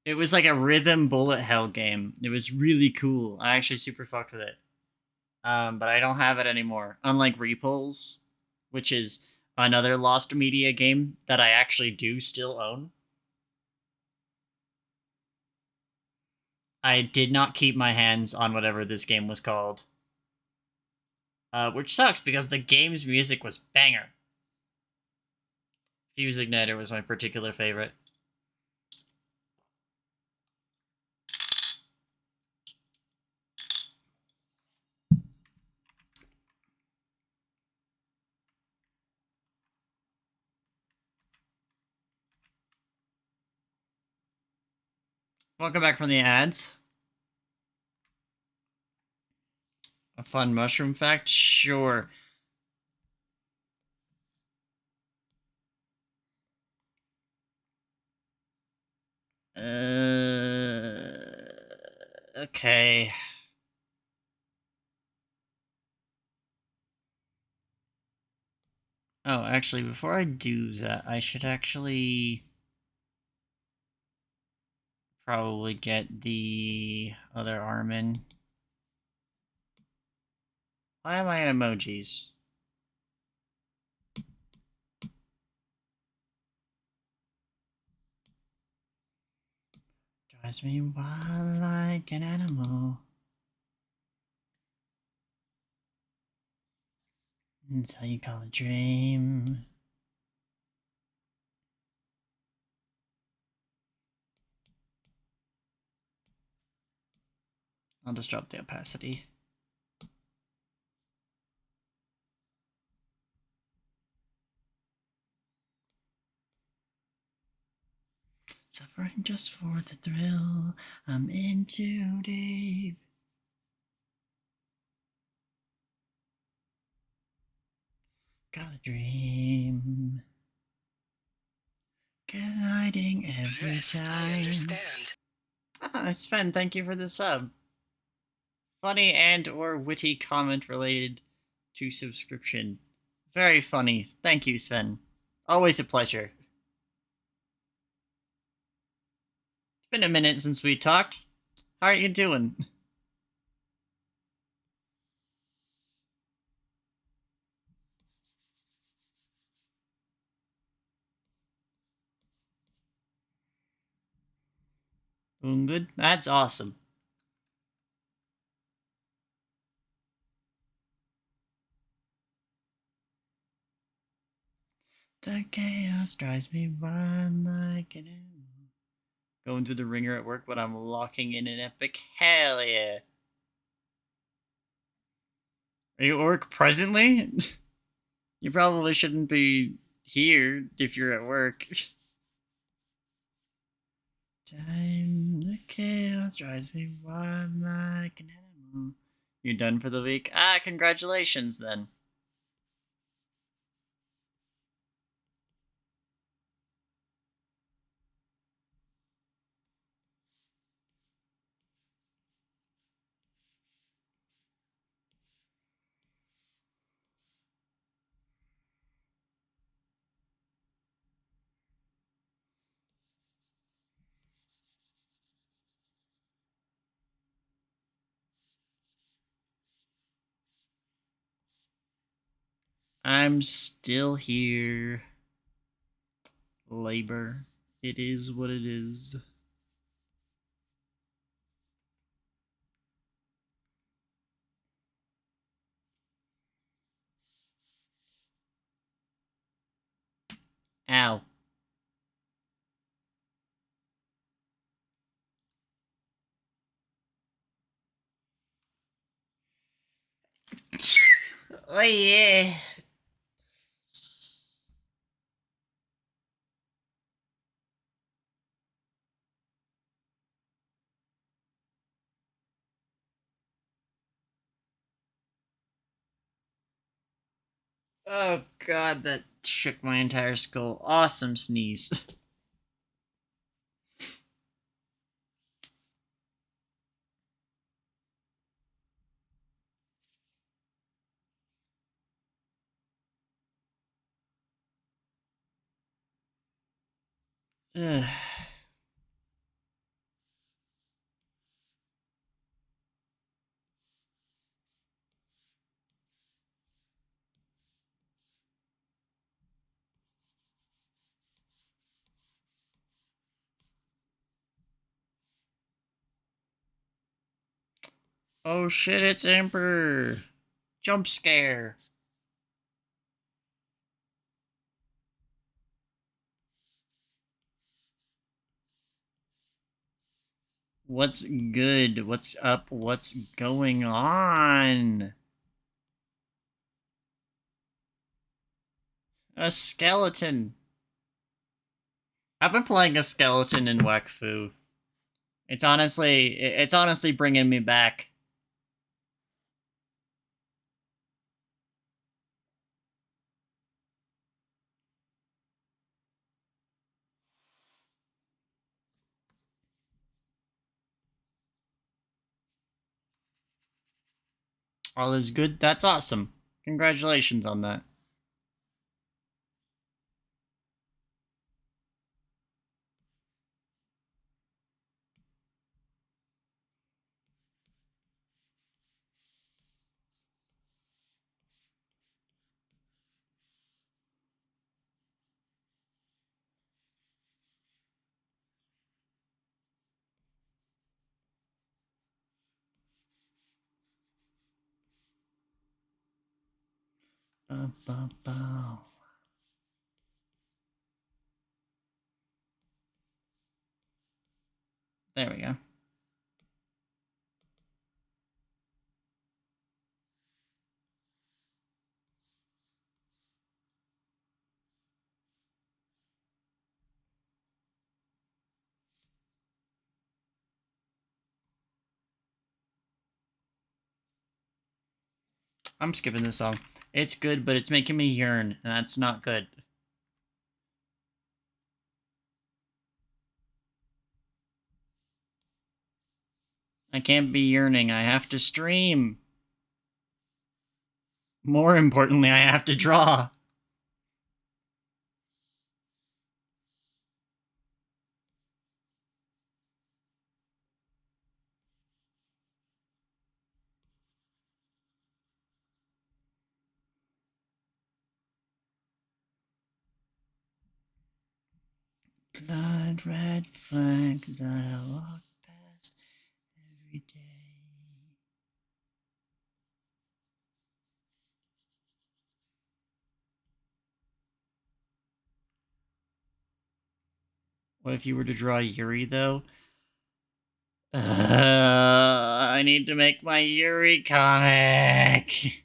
It was like a rhythm bullet hell game. It was really cool. I actually super fucked with it. But I don't have it anymore. Unlike Repulse, which is another Lost Media game that I actually do still own. I did not keep my hands on whatever this game was called. Which sucks because the game's music was banger. Fuse Igniter was my particular favorite. Welcome back from the ads. A fun mushroom fact? Sure. Okay. Oh, actually, before I do that, I should actually probably get the other Armin. Why am I in emojis? Drives me wild like an animal. That's how you call a dream. I'll just drop the opacity. Suffering just for the thrill. I'm in too deep. Got a dream. Colliding every Yes, I time. understand. Ah, Sven, thank you for the sub. Funny and or witty comment related to subscription. Very funny. Thank you, Sven. Always a pleasure. It's been a minute since we talked. How are you doing? Doing good? That's awesome. The chaos drives me wild like an animal. Going through the ringer at work, but I'm locking in an epic. Hell yeah. Are you at work presently? You probably shouldn't be here if you're at work. Time the chaos drives me wild like an animal. You done for the week? Ah, congratulations then. I'm still here. Labor. It is what it is. Ow. Oh yeah. Oh god, that shook my entire skull. Awesome sneeze. Ugh. Oh shit, it's Emperor! Jump scare! What's good? What's up? What's going on? A skeleton. I've been playing a skeleton in Wakfu. It's honestly bringing me back. All is good. That's awesome. Congratulations on that. Ba, ba, ba. There we go. I'm skipping this song. It's good, but it's making me yearn, and that's not good. I can't be yearning. I have to stream. More importantly, I have to draw. Blood red flags that I walk past every day. What if you were to draw Yuri, though? I need to make my Yuri comic.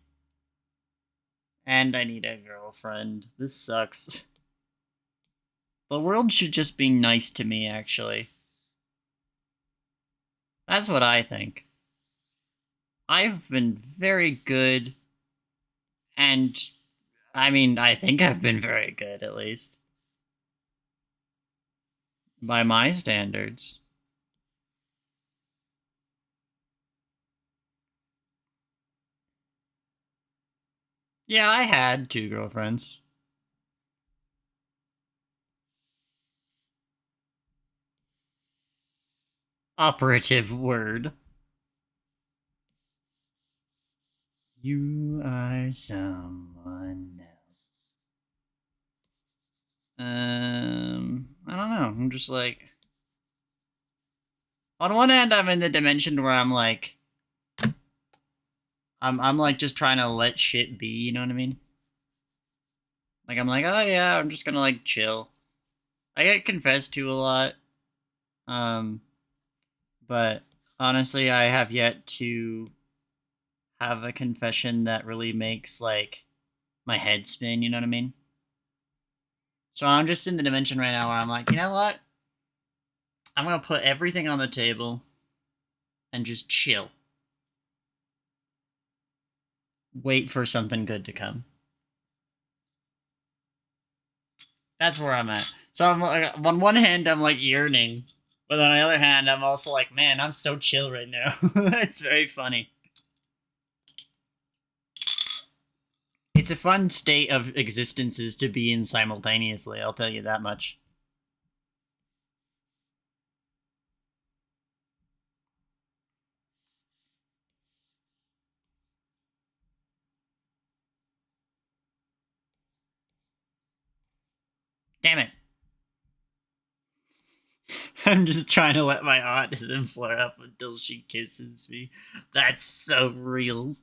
And I need a girlfriend. This sucks. The world should just be nice to me, actually. That's what I think. I've been very good, and I mean, I think I've been very good, at least. By my standards. Yeah, I had 2 girlfriends. Operative word. You are someone else. I don't know. I'm just like, on one hand, I'm in the dimension where I'm like, I'm like just trying to let shit be. You know what I mean? Like I'm like, oh yeah, I'm just gonna like chill. I get confessed to a lot. Um, but honestly, I have yet to have a confession that really makes like my head spin. You know what I mean? So I'm just in the dimension right now where I'm like, you know what? I'm gonna put everything on the table and just chill. Wait for something good to come. That's where I'm at. So I'm like, on one hand, I'm like yearning, but on the other hand, I'm also like, man, I'm so chill right now. It's very funny. It's a fun state of existences to be in simultaneously. I'll tell you that much. Damn it. I'm just trying to let my autism flare up until she kisses me. That's so real.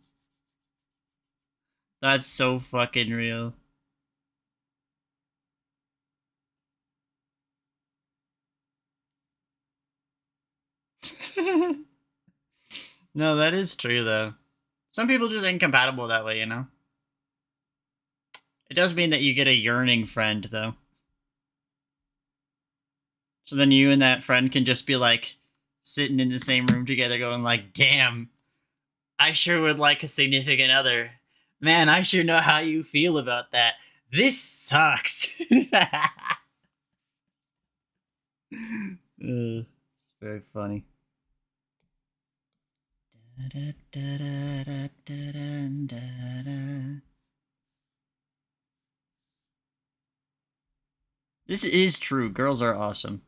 That's so fucking real. No, that is true though. Some people just incompatible that way, you know? It does mean that you get a yearning friend though. So then you and that friend can just be like sitting in the same room together going like, damn, I sure would like a significant other. Man, I sure know how you feel about that. This sucks. It's very funny. This is true. Girls are awesome.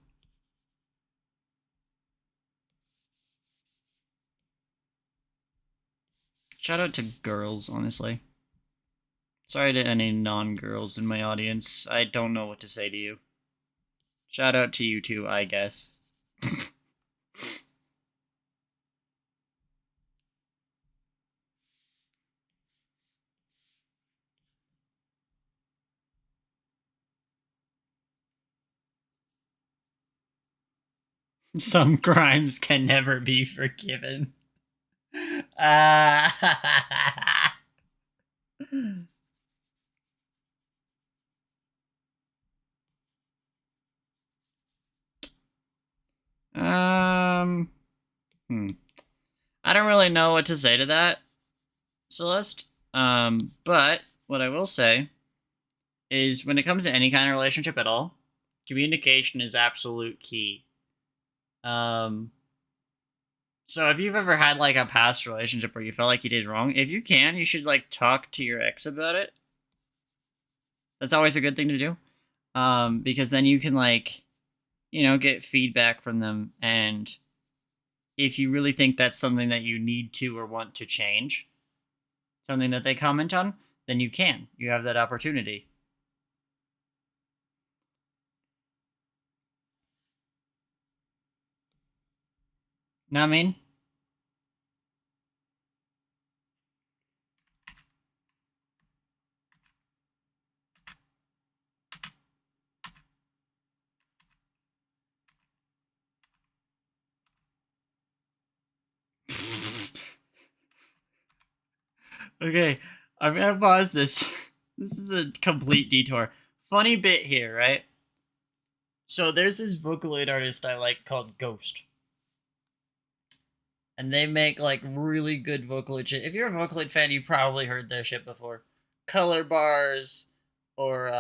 Shout out to girls, honestly. Sorry to any non-girls in my audience. I don't know what to say to you. Shout out to you too, I guess. Some crimes can never be forgiven. um, I don't really know what to say to that, Celeste. But what I will say is when it comes to any kind of relationship at all, communication is absolute key. So if you've ever had like a past relationship where you felt like you did wrong, if you can, you should like talk to your ex about it. That's always a good thing to do. Because then you can like, get feedback from them, and if you really think that's something that you need to or want to change, something that they comment on, then you can. You have that opportunity. Know what I mean? Okay, I'm gonna pause this. This is a complete detour. Funny bit here, right? So there's this Vocaloid artist I like called Ghost. And they make like really good Vocaloid shit. If you're a Vocaloid fan, you probably heard their shit before. Color Bars or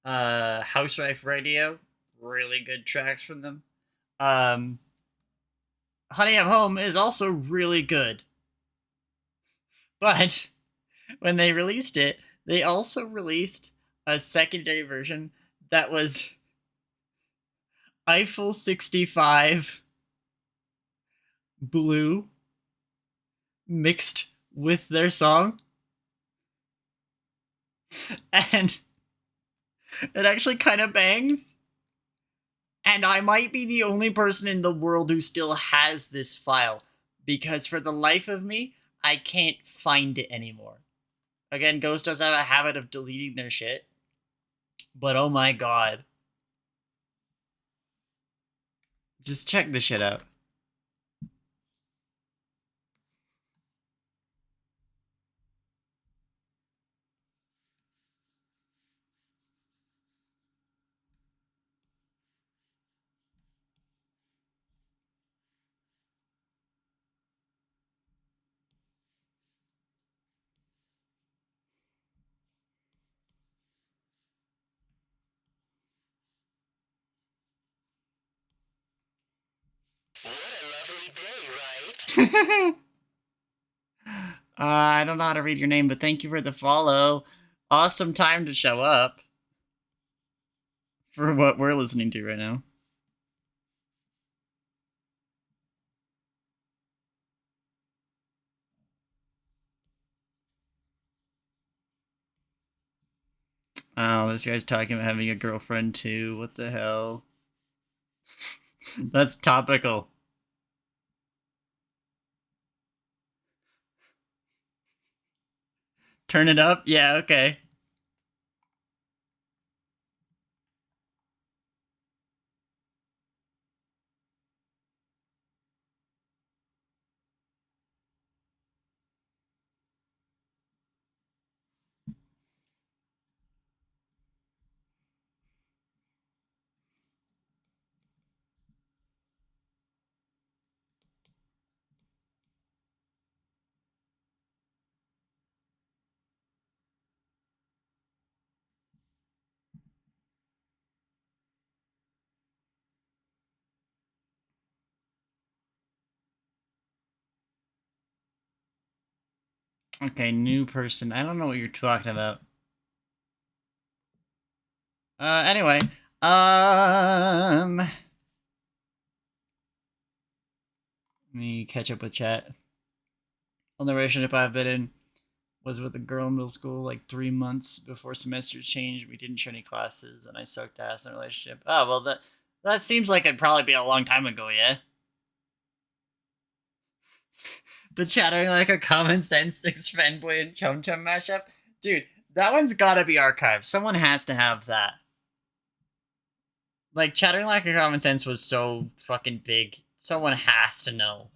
Housewife Radio. Really good tracks from them. Um Honey I'm Home is also really good. But when they released it, they also released a secondary version that was Eiffel 65 Blue mixed with their song. And it actually kind of bangs. And I might be the only person in the world who still has this file, because for the life of me, I can't find it anymore. Again, Ghost does have a habit of deleting their shit, but oh my god. Just check this shit out. What a lovely day, right? I don't know how to read your name, but thank you for the follow. Awesome time to show up for what we're listening to right now. Oh, this guy's talking about having a girlfriend too. What the hell? That's topical. Turn it up? Yeah, okay. Okay, new person. I don't know what you're talking about. Anyway. Let me catch up with chat. On the relationship I've been in was with a girl in middle school like 3 months before semesters changed. We didn't share any classes, and I sucked ass in a relationship. Oh well, that seems like it'd probably be a long time ago. Yeah. The chattering like a common sense six fanboy and chum chum mashup, dude. That one's gotta be archived. Someone has to have that. Like chattering like a common sense was so fucking big. Someone has to know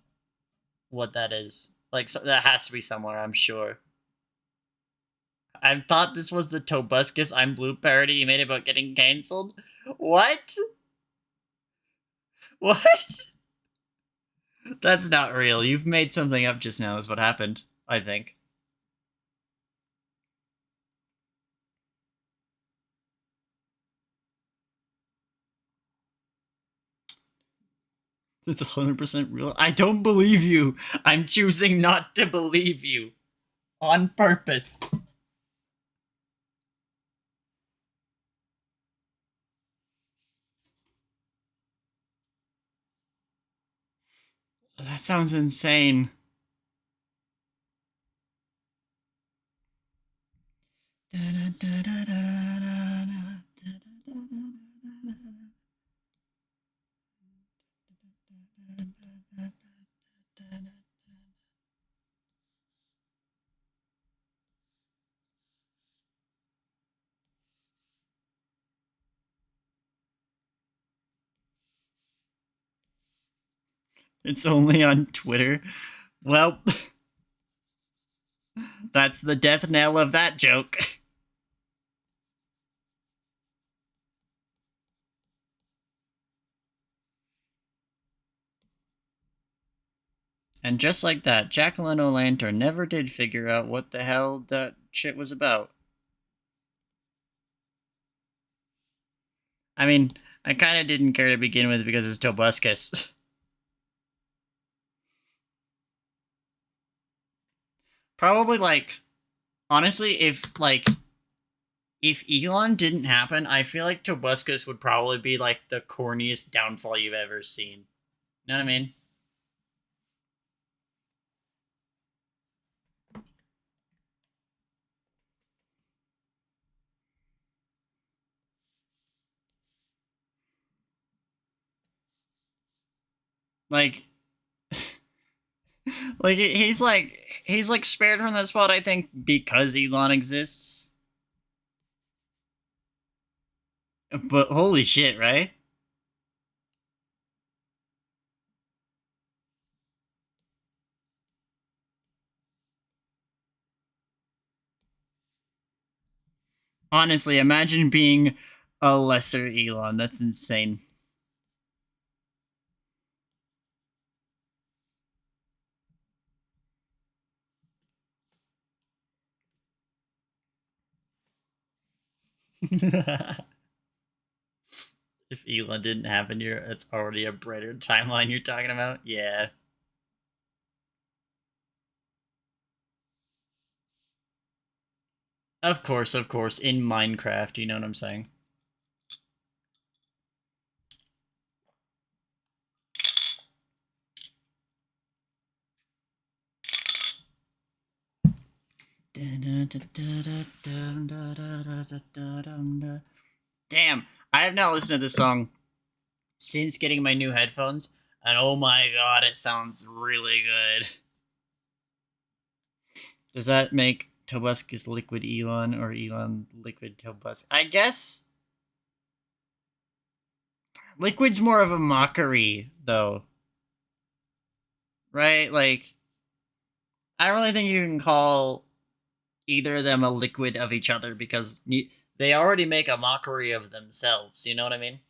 what that is. Like so, that has to be somewhere. I'm sure. I thought this was the Tobuscus I'm Blue parody you made about getting cancelled. What? What? That's not real. You've made something up just now, is what happened, I think. It's 100% real. I don't believe you. I'm choosing not to believe you. On purpose. That sounds insane. It's only on Twitter. Well, that's the death knell of that joke. And just like that, Jacqueline O'Lantern never did figure out what the hell that shit was about. I mean, I kind of didn't care to begin with because it's Tobuscus. Probably like, honestly, if Elon didn't happen, I feel like Tobuscus would probably be like the corniest downfall you've ever seen. You know what I mean? Like, he's like spared from that spot. I think because Elon exists. But holy shit, right? Honestly, imagine being a lesser Elon. That's insane. If Elon didn't happen here, it's already a brighter timeline you're talking about. Yeah. Of course, of course. In Minecraft, you know what I'm saying? Damn, I have not listened to this song since getting my new headphones, and oh my god, it sounds really good. Does that make Tobuscus Liquid Elon or Elon Liquid Tobuscus? I guess Liquid's more of a mockery, though. Right? Like, I don't really think you can call either of them a liquid of each other because they already make a mockery of themselves. You know what I mean?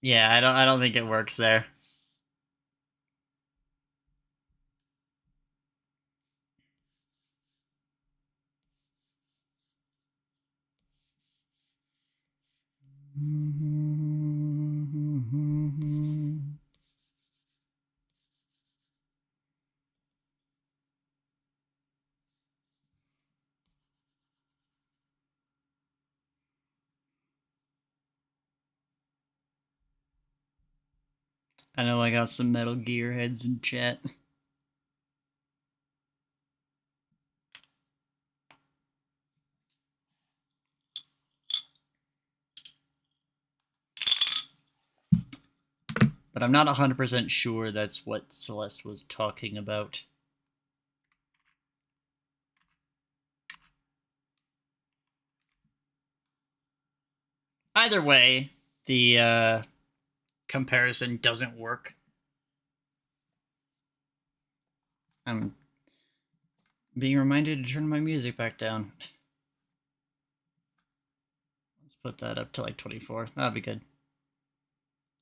Yeah, I don't think it works there. I know I got some Metal Gear heads in chat. But I'm not 100% sure that's what Celeste was talking about. Either way, the comparison doesn't work. I'm being reminded to turn my music back down. Let's put that up to like 24. That'd be good.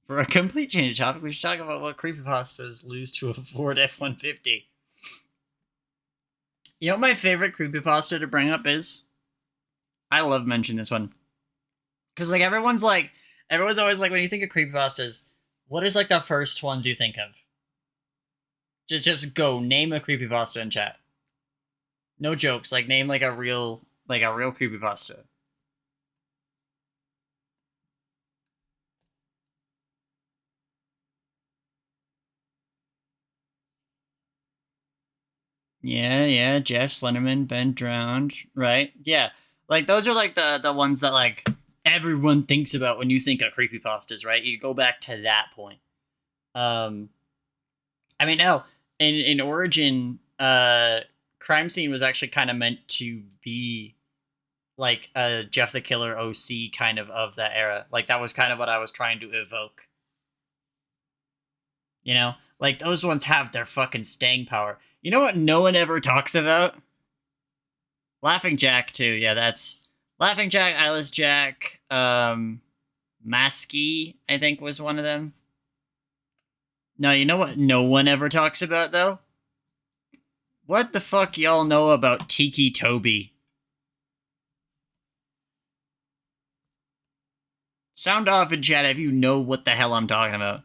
For a complete change of topic, we should talk about what creepypastas lose to a Ford F-150. You know what my favorite creepypasta to bring up is? I love mentioning this one. Because, like, everyone's always like, when you think of creepypastas, what is, like, the first ones you think of? Just go, name a creepypasta in chat. No jokes, like, name, like, a real creepypasta. Yeah, Jeff Slenderman, Ben drowned, right? Yeah, like those are like the ones that like everyone thinks about when you think of creepypastas, right? You go back to that point. Um, I mean, no, in Origin, Crime Scene was actually kind of meant to be like a Jeff the Killer OC kind of that era. Like that was kind of what I was trying to evoke. You know, like those ones have their fucking staying power. You know what? No one ever talks about Laughing Jack too. Yeah, that's Laughing Jack, Eyeless Jack, Maskey, I think was one of them. No, you know what no one ever talks about though? What the fuck y'all know about Tiki Toby? Sound off in chat if you know what the hell I'm talking about.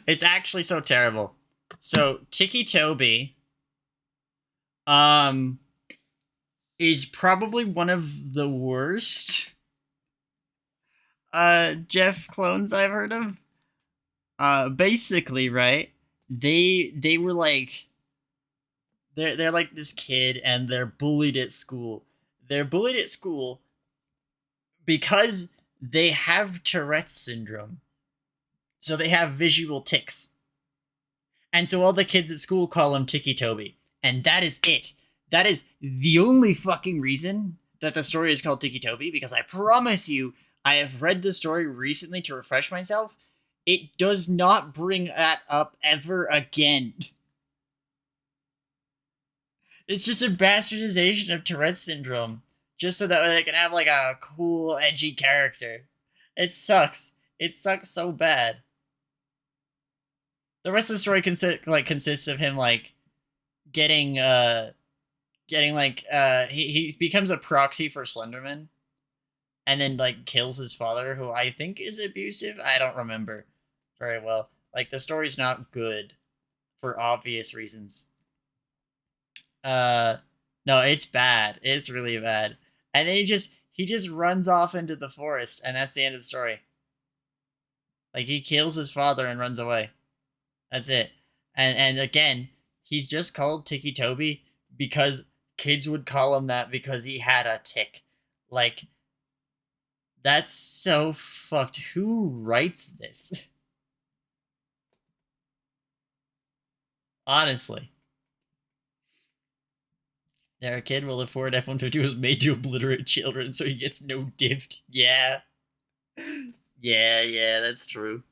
It's actually so terrible. So Tiki Toby um is probably one of the worst Jeff clones I've heard of. Basically, right? They were like they're like this kid and they're bullied at school. They're bullied at school because they have Tourette's syndrome. So they have visual tics. And so all the kids at school call him Tiki Toby. And that is it. That is the only fucking reason that the story is called Tiki Toby, because I promise you, I have read the story recently to refresh myself. It does not bring that up ever again. It's just a bastardization of Tourette's syndrome, just so that they can have like a cool, edgy character. It sucks. It sucks so bad. The rest of the story consists of him like getting he becomes a proxy for Slenderman, and then like kills his father, who I think is abusive. I don't remember very well. Like the story's not good for obvious reasons. Uh No, it's bad. It's really bad. And then he just runs off into the forest, and that's the end of the story. Like he kills his father and runs away. That's it. And again, he's just called Ticky Toby because kids would call him that because he had a tick. Like that's so fucked. Who writes this? Honestly. There, a kid will afford F-150 was made to obliterate children, so he gets no dift. Yeah. Yeah, that's true.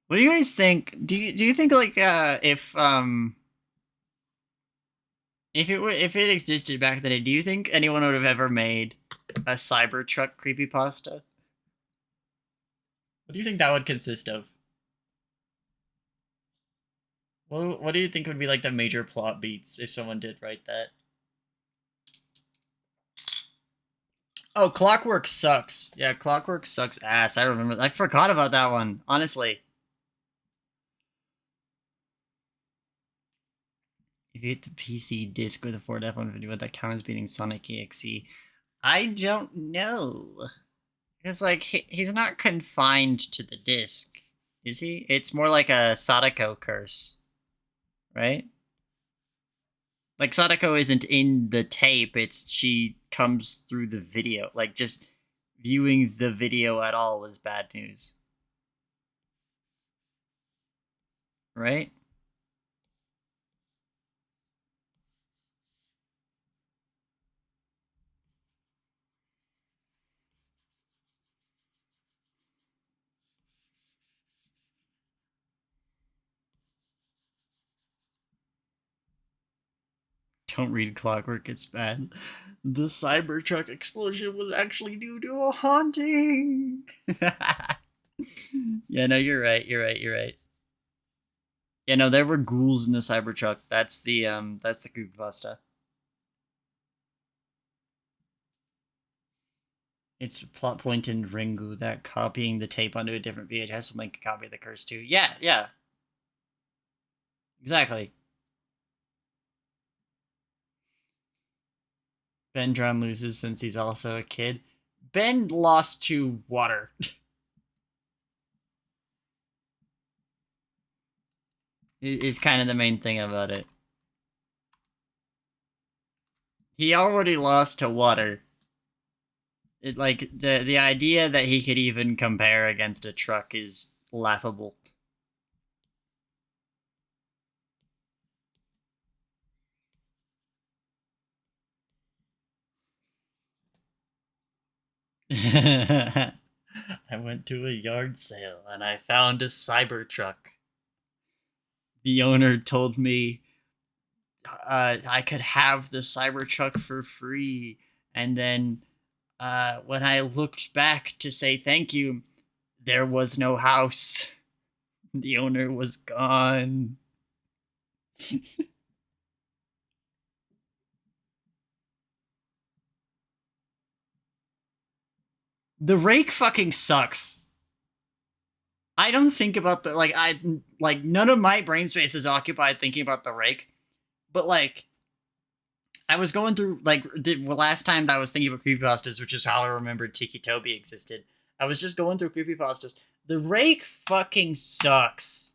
What do you guys think? Do you think like if it existed back in the day, do you think anyone would have ever made a Cybertruck creepypasta? What do you think that would consist of? What do you think would be like the major plot beats if someone did write that? Oh, Clockwork sucks. Yeah, Clockwork sucks ass. I remember. I forgot about that one. Honestly, if you hit the PC disc with a Ford F-150, would that count as beating Sonic EXE? I don't know. It's like he's not confined to the disc, is he? It's more like a Sadako curse, right? Like Sadako isn't in the tape, it's she comes through the video. Like just viewing the video at all is bad news. Right? Don't read Clockwork, it's bad. The Cybertruck explosion was actually due to a haunting. Yeah, no, you're right. Yeah, no, there were ghouls in the Cybertruck. That's the creepypasta. It's a plot point in Ringu that copying the tape onto a different VHS will make a copy of the curse too. Yeah, exactly. Ben Drum loses since he's also a kid. Ben lost to water. Is kind of the main thing about it. He already lost to water. Like the idea that he could even compare against a truck is laughable. I went to a yard sale and I found a Cybertruck. The owner told me I could have the Cybertruck for free, and then when I looked back to say thank you, there was no house. The owner was gone. The rake fucking sucks. I don't think about the like none of my brain space is occupied thinking about the rake, but like I was going through like the last time that I was thinking about creepypastas, which is how I remembered Tiki Toby existed. I was just going through creepypastas. The rake fucking sucks.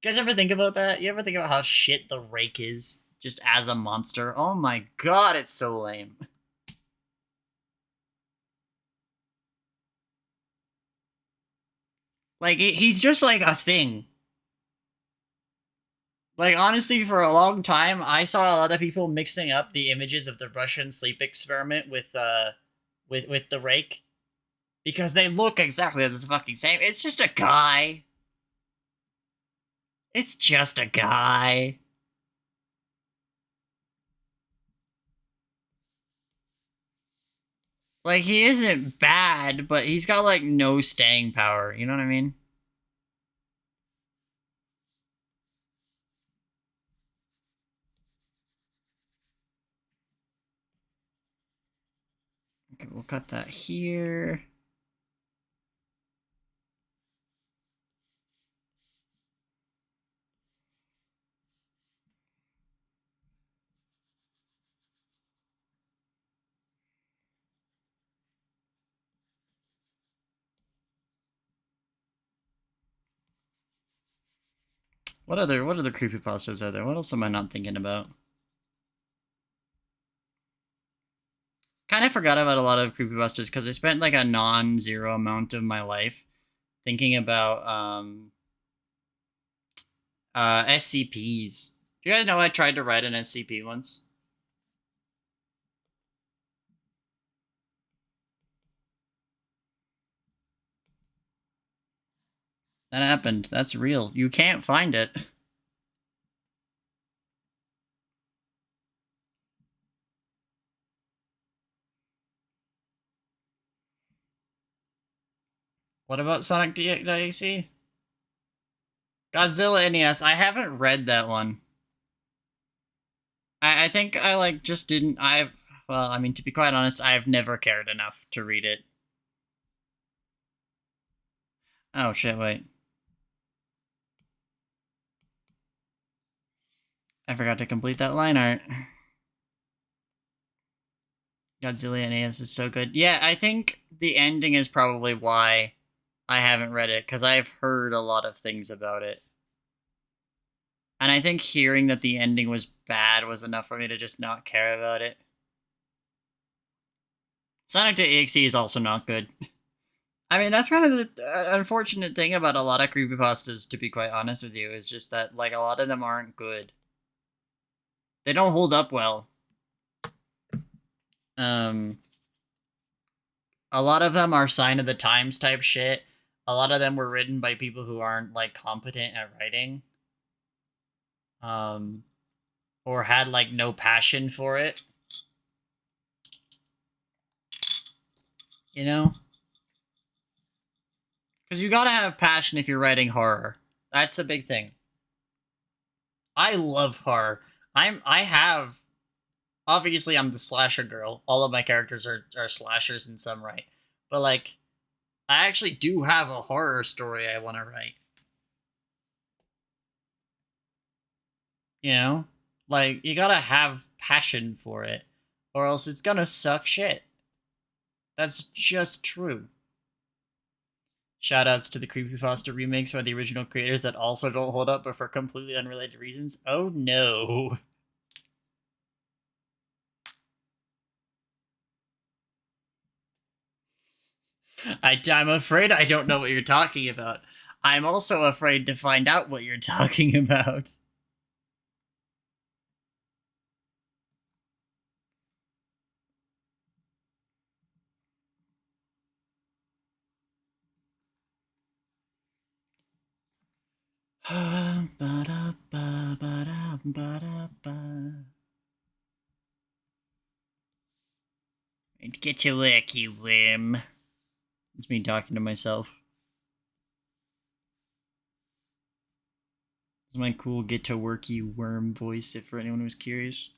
You guys ever think about that? You ever think about how shit the rake is just as a monster? Oh my god, it's so lame. Like he's just like a thing. Like honestly, for a long time, I saw a lot of people mixing up the images of the Russian sleep experiment with the rake because they look exactly the fucking same. It's just a guy. It's just a guy. Like he isn't bad, but he's got like no staying power. You know what I mean? Okay, we'll cut that here. What other creepypastas are there? What else am I not thinking about? Kind of forgot about a lot of creepypastas because I spent like a non-zero amount of my life thinking about SCPs. Do you guys know I tried to write an SCP once? That happened. That's real. You can't find it. What about Sonic.exe? Godzilla NES. I haven't read that one. I think I like just didn't. Well, I mean, to be quite honest, I've never cared enough to read it. Oh shit! Wait, I forgot to complete that line art. Godzilla NES is so good. Yeah, I think the ending is probably why I haven't read it, because I've heard a lot of things about it. And I think hearing that the ending was bad was enough for me to just not care about it. Sonic.exe is also not good. I mean, that's kind of the unfortunate thing about a lot of creepypastas, to be quite honest with you, is just that, like, a lot of them aren't good. They don't hold up well. A lot of them are sign of the times type shit. A lot of them were written by people who aren't, like, competent at writing. Or had, like, no passion for it. You know? Because you gotta have passion if you're writing horror. That's the big thing. I love horror. I have obviously I'm the slasher girl. All of my characters are slashers in some right. But like I actually do have a horror story I want to write. You know? Like you got to have passion for it or else it's going to suck shit. That's just true. Shoutouts to the creepypasta remakes by the original creators that also don't hold up but for completely unrelated reasons. Oh no. I'm afraid I don't know what you're talking about. I'm also afraid to find out what you're talking about. Get to work, you worm. It's me talking to myself. It's my cool get to work, you worm voice, if for anyone who's curious.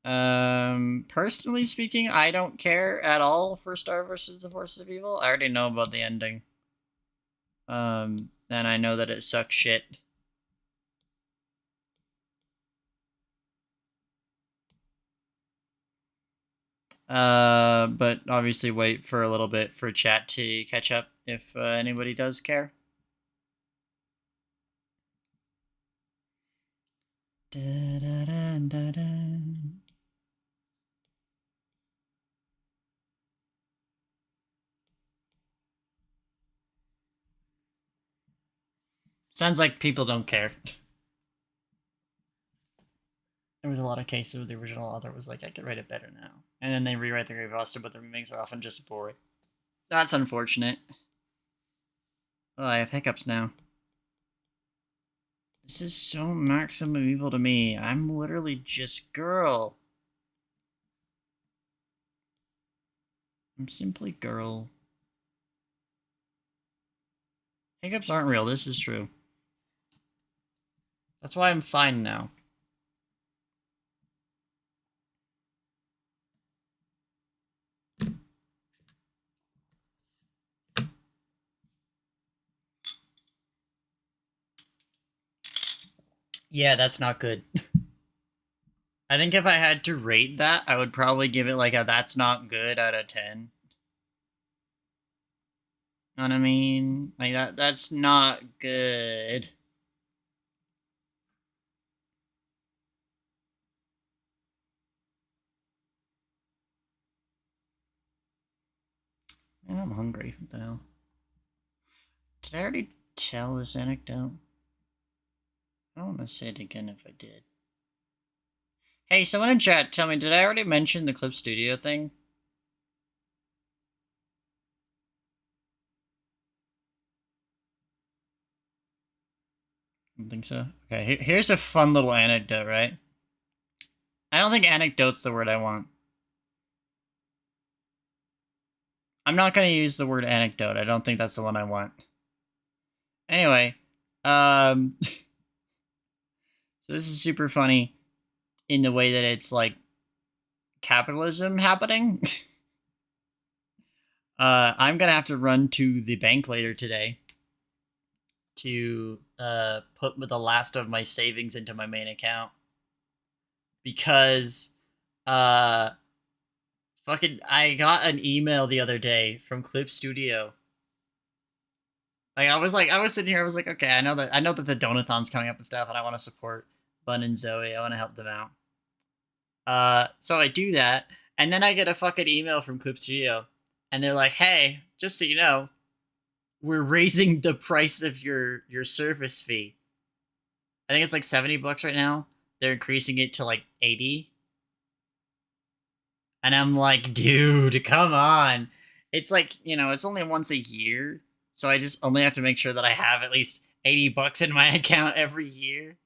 Personally speaking, I don't care at all for Star versus the Forces of Evil. I already know about the ending. And I know that it sucks shit. But obviously wait for a little bit for chat to catch up if anybody does care. Sounds like people don't care. There was a lot of cases where the original author was like, I could write it better now. And then they rewrite the roster, but the remakes are often just boring. That's unfortunate. Oh, I have hiccups now. This is so maximum evil to me. I'm literally just girl. I'm simply girl. Hiccups aren't real, this is true. That's why I'm fine now. Yeah, that's not good. I think if I had to rate that, I would probably give it like a that's not good out of 10. Know what I mean? Like that's not good. Man, I'm hungry. What the hell? Did I already tell this anecdote? I don't want to say it again if I did. Hey, someone in chat, tell me, did I already mention the Clip Studio thing? I don't think so. Okay, here's a fun little anecdote, right? I don't think anecdote's the word I want. I'm not going to use the word anecdote. I don't think that's the one I want. Anyway, so this is super funny in the way that it's like capitalism happening. I'm gonna have to run to the bank later today to put the last of my savings into my main account because uh fucking I got an email the other day from Clip Studio. Like I was sitting here, I was like, okay, I know that the Donathon's coming up and stuff, and I want to support Bun and Zoe. I want to help them out. So I do that, and then I get a fucking email from Clip Studio, and they're like, hey, just so you know, we're raising the price of your service fee. I think it's like $70 right now. They're increasing it to like 80. And I'm like, dude, come on. It's like, you know, it's only once a year. So I just only have to make sure that I have at least $80 in my account every year.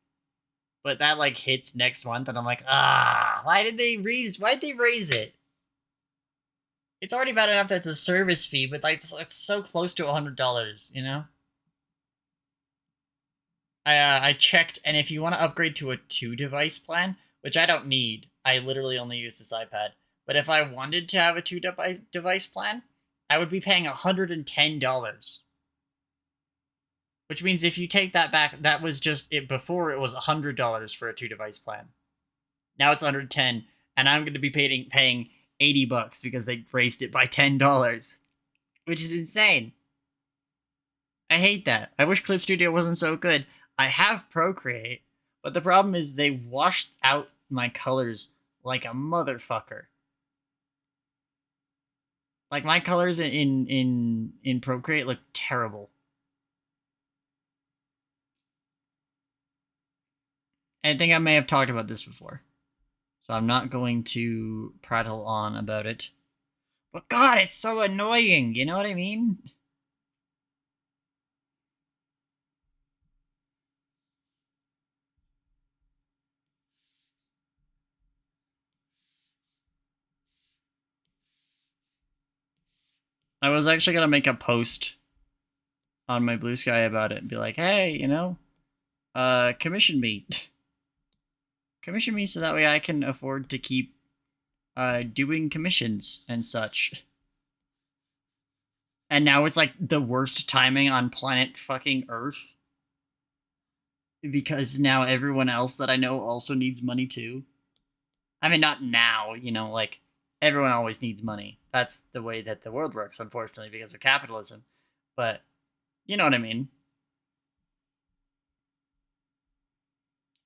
But that like hits next month and I'm like, why'd they raise it? It's already bad enough that it's a service fee, but like it's so close to $100, you know? I checked, and if you want to upgrade to a 2-device plan, which I don't need, I literally only use this iPad. But if I wanted to have a 2-device plan, I would be paying $110. Which means if you take that back, that was just it before it was $100 for a 2-device plan. Now it's 110, and I'm going to be paying $80 because they raised it by $10, which is insane. I hate that. I wish Clip Studio wasn't so good. I have Procreate, but the problem is they washed out my colors like a motherfucker. Like my colors in Procreate look terrible. I think I may have talked about this before, so I'm not going to prattle on about it. But God, it's so annoying. You know what I mean? I was actually gonna make a post on my Blue Sky about it and be like, hey, you know, commission me. Commission me so that way I can afford to keep doing commissions and such. And now it's like the worst timing on planet fucking Earth because now everyone else that I know also needs money too. I mean, not now, you know, like everyone always needs money. That's the way that the world works, unfortunately, because of capitalism. But you know what I mean.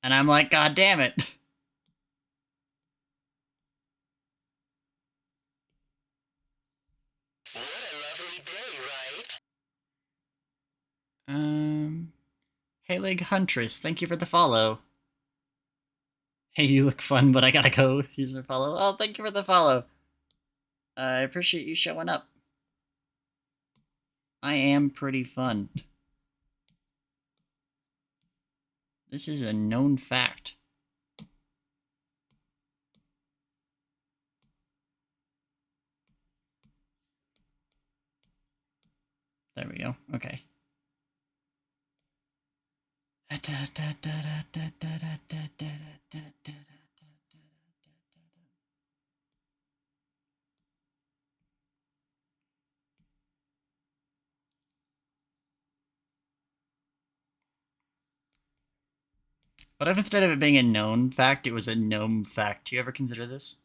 And I'm like, God damn it. What a lovely day, right? Hey Leg Huntress, thank you for the follow. Hey, you look fun, but I gotta go. Use my follow. Oh, thank you for the follow. I appreciate you showing up. I am pretty fun. This is a known fact. There we go. Okay. What if instead of it being a known fact, it was a gnome fact? Do you ever consider this?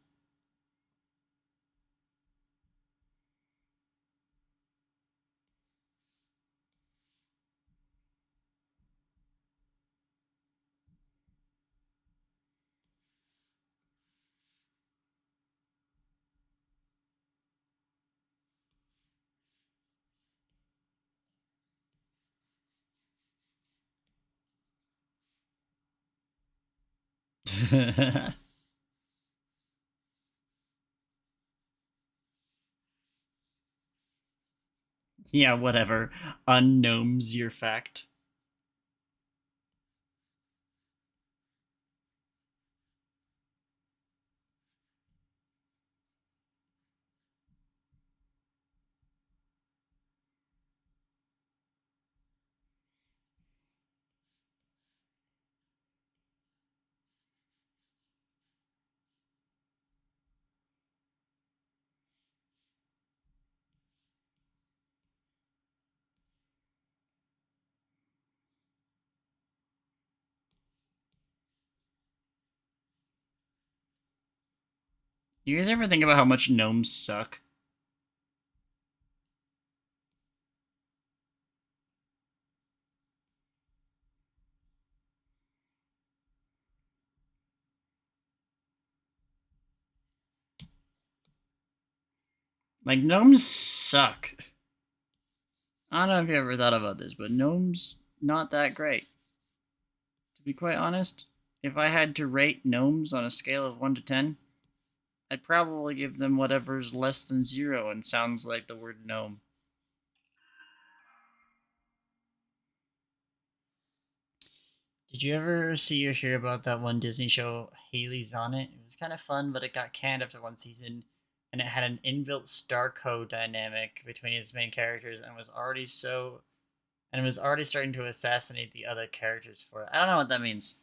Yeah, whatever. Unknowns your fact. You guys ever think about how much gnomes suck? Like, gnomes suck. I don't know if you ever thought about this, but gnomes not that great. To be quite honest, if I had to rate gnomes on a scale of 1 to 10, I'd probably give them whatever's less than 0 and sounds like the word gnome. Did you ever see or hear about that one Disney show, Haley's on It? It was kind of fun, but it got canned after one season, and it had an inbuilt star code dynamic between its main characters, and it was already starting to assassinate the other characters for it. I don't know what that means.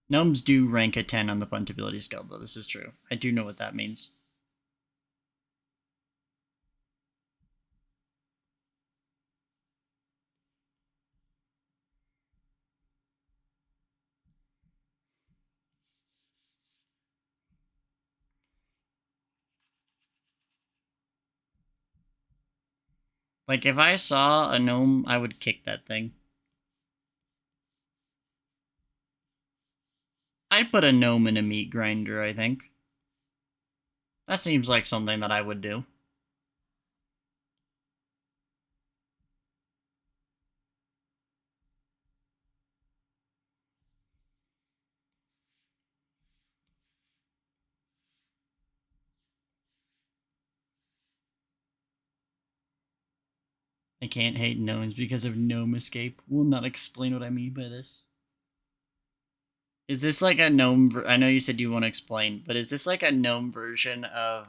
Gnomes do rank a 10 on the puntability scale, though. This is true. I do know what that means. Like, if I saw a gnome, I would kick that thing. I'd put a gnome in a meat grinder, I think. That seems like something that I would do. I can't hate gnomes because of gnome escape. Will not explain what I mean by this. Is this like a gnome? I know you said you want to explain, but is this like a gnome version of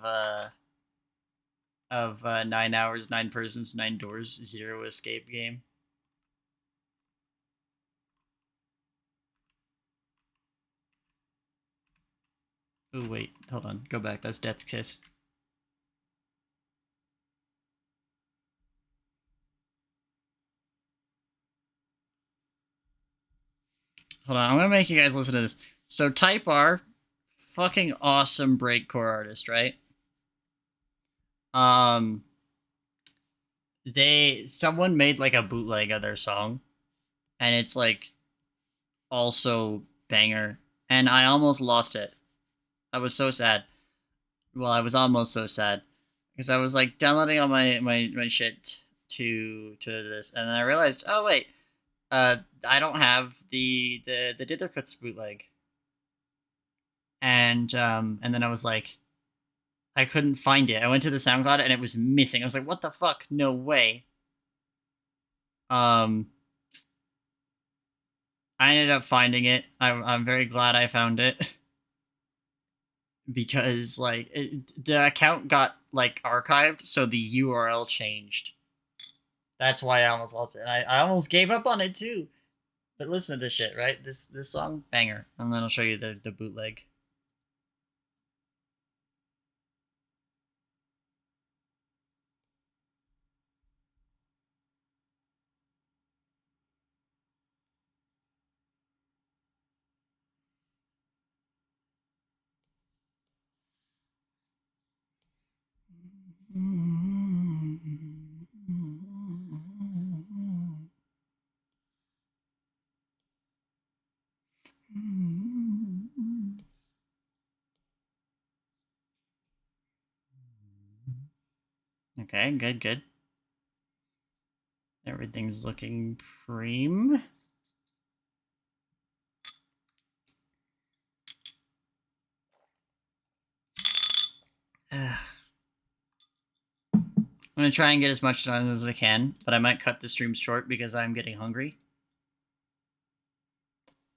9 hours, 9 persons, 9 doors, zero escape game? Oh wait, hold on, go back. That's Death's Kiss. Hold on, I'm gonna make you guys listen to this. So Type R, fucking awesome breakcore artist, right? Um, someone made like a bootleg of their song, and it's like also banger, and I almost lost it. I was so sad. Well, I was almost so sad because I was like downloading all my shit to this, and then I realized, oh wait, I don't have the Dithercuts bootleg, and then I was like, I couldn't find it. I went to the SoundCloud and it was missing. I was like, what the fuck? No way. Um, I ended up finding it. I'm very glad I found it because like the account got like archived, so the URL changed. That's why I almost lost it. And I almost gave up on it too. But listen to this shit, right? This song banger, and then I'll show you the bootleg. Okay, good, good. Everything's looking preem. I'm gonna try and get as much done as I can, but I might cut the stream short because I'm getting hungry.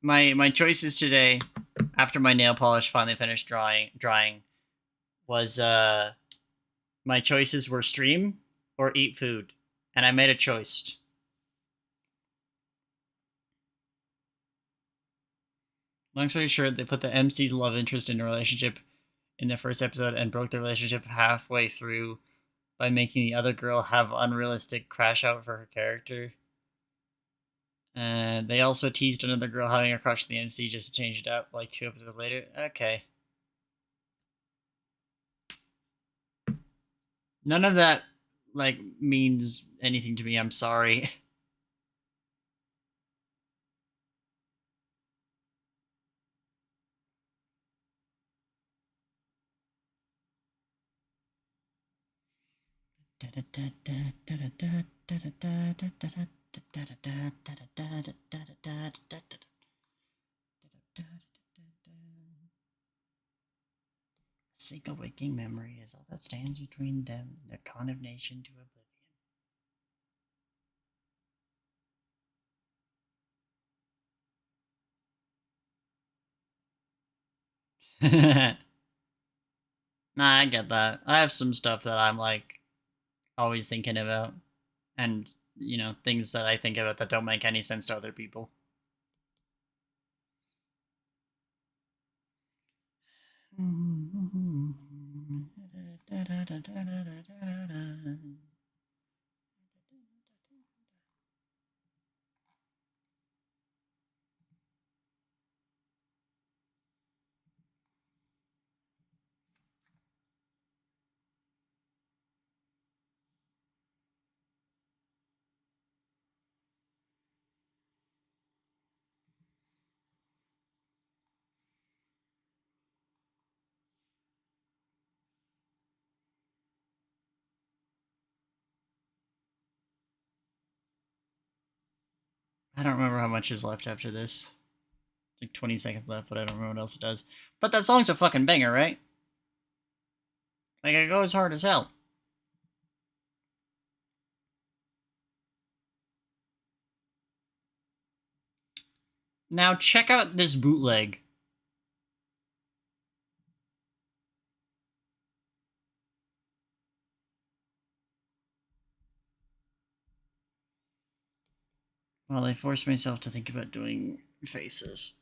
My choices today, after my nail polish finally finished drying, was my choices were stream or eat food, and I made a choice. Long story short, they put the MC's love interest in a relationship in the first episode and broke the relationship halfway through by making the other girl have unrealistic crash out for her character. And they also teased another girl having a crush on the MC just to change it up like 2 episodes later. Okay. None of that like means anything to me. I'm sorry. A single waking memory is all that stands between them and their condemnation to oblivion. Nah, I get that. I have some stuff that I'm like always thinking about, and things that I think about that don't make any sense to other people. I don't remember how much is left after this. It's like 20 seconds left, but I don't remember what else it does. But that song's a fucking banger, right? Like, it goes hard as hell. Now, check out this bootleg. Well, I forced myself to think about doing faces.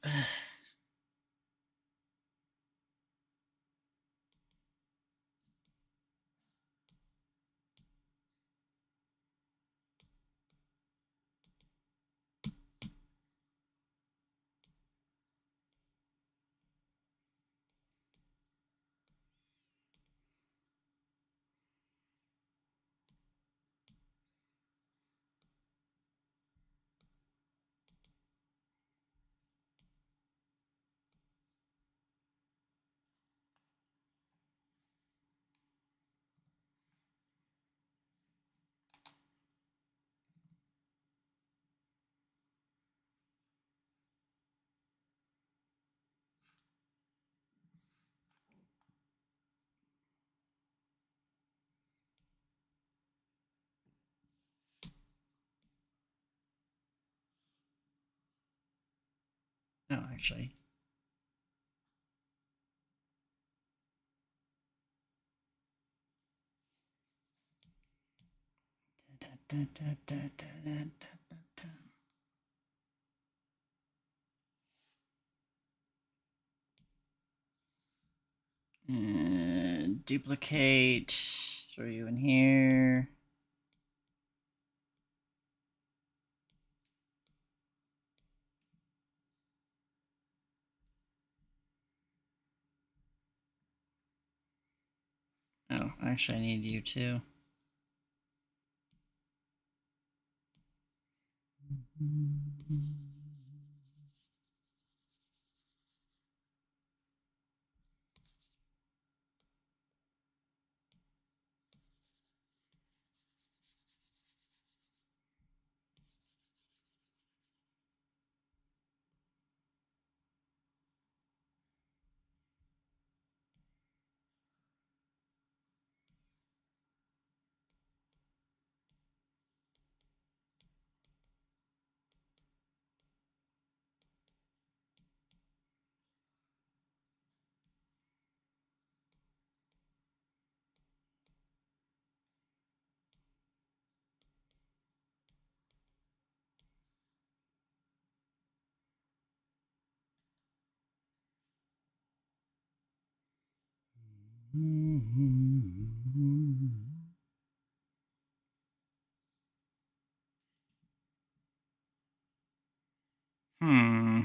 No, actually. Duplicate. Throw you in here. Oh, actually, I need you too. Hmm.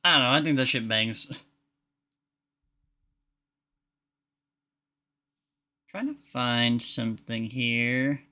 I don't know. I think that shit bangs. Trying to find something here.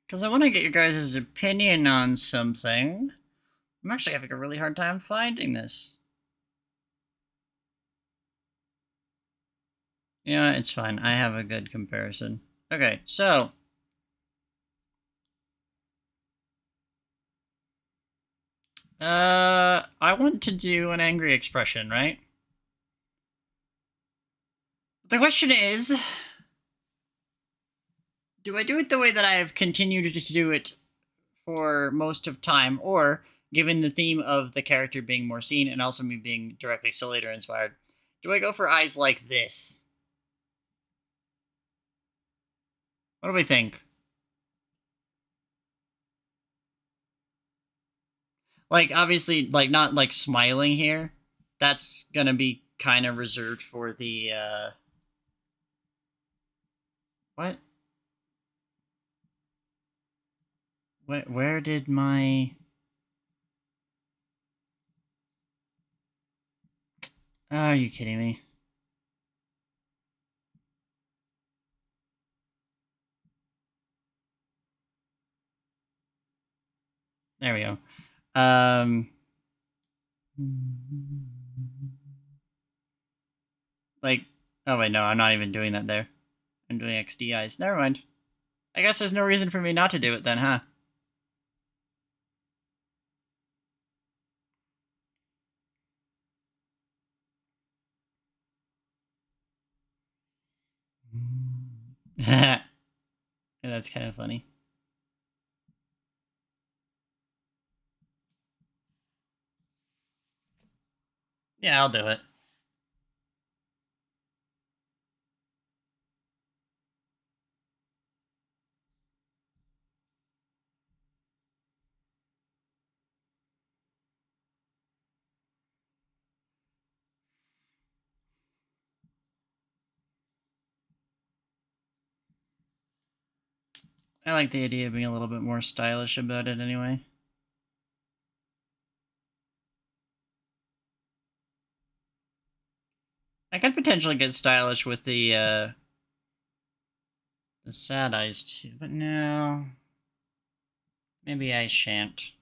Because I want to get your guys' opinion on something. I'm actually having a really hard time finding this. You know what? It's fine. I have a good comparison. Okay, so. I want to do an angry expression, right? The question is, do I do it the way that I have continued to do it for most of time, or given the theme of the character being more seen and also me being directly Soul Eater inspired, do I go for eyes like this? What do we think? Like, obviously, like, not like smiling here. That's gonna be kind of reserved for the, what? Where did my. Oh, are you kidding me? There we go. Like, oh wait, no, I'm not even doing that there. I'm doing XD eyes. Never mind. I guess there's no reason for me not to do it then, huh? Yeah, that's kind of funny. Yeah, I'll do it. I like the idea of being a little bit more stylish about it anyway. I could potentially get stylish with the sad eyes too, but no. Maybe I shan't.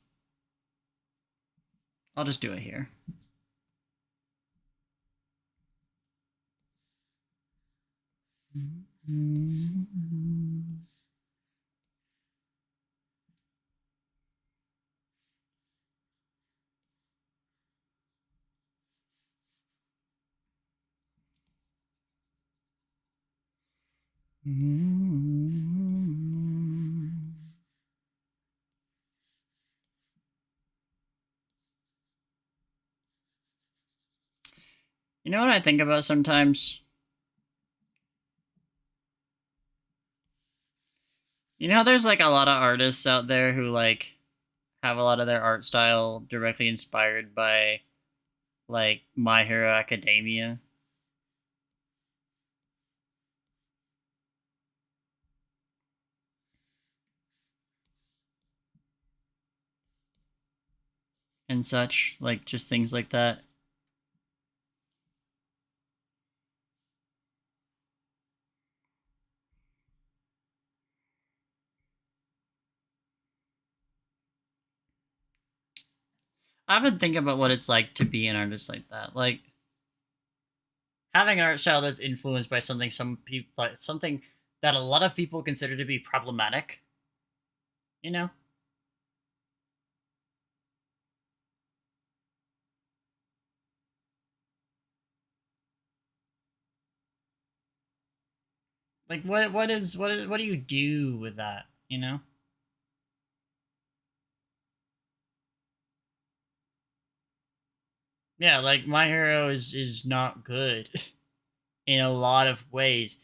I'll just do it here. You know what I think about sometimes? You know, there's like a lot of artists out there who like have a lot of their art style directly inspired by like My Hero Academia. And such, like just things like that. I've been thinking about what it's like to be an artist like that. Like having an art style that's influenced by something some people like something that a lot of people consider to be problematic, you know? Like what do you do with that, you know? Yeah, like My Hero is not good in a lot of ways,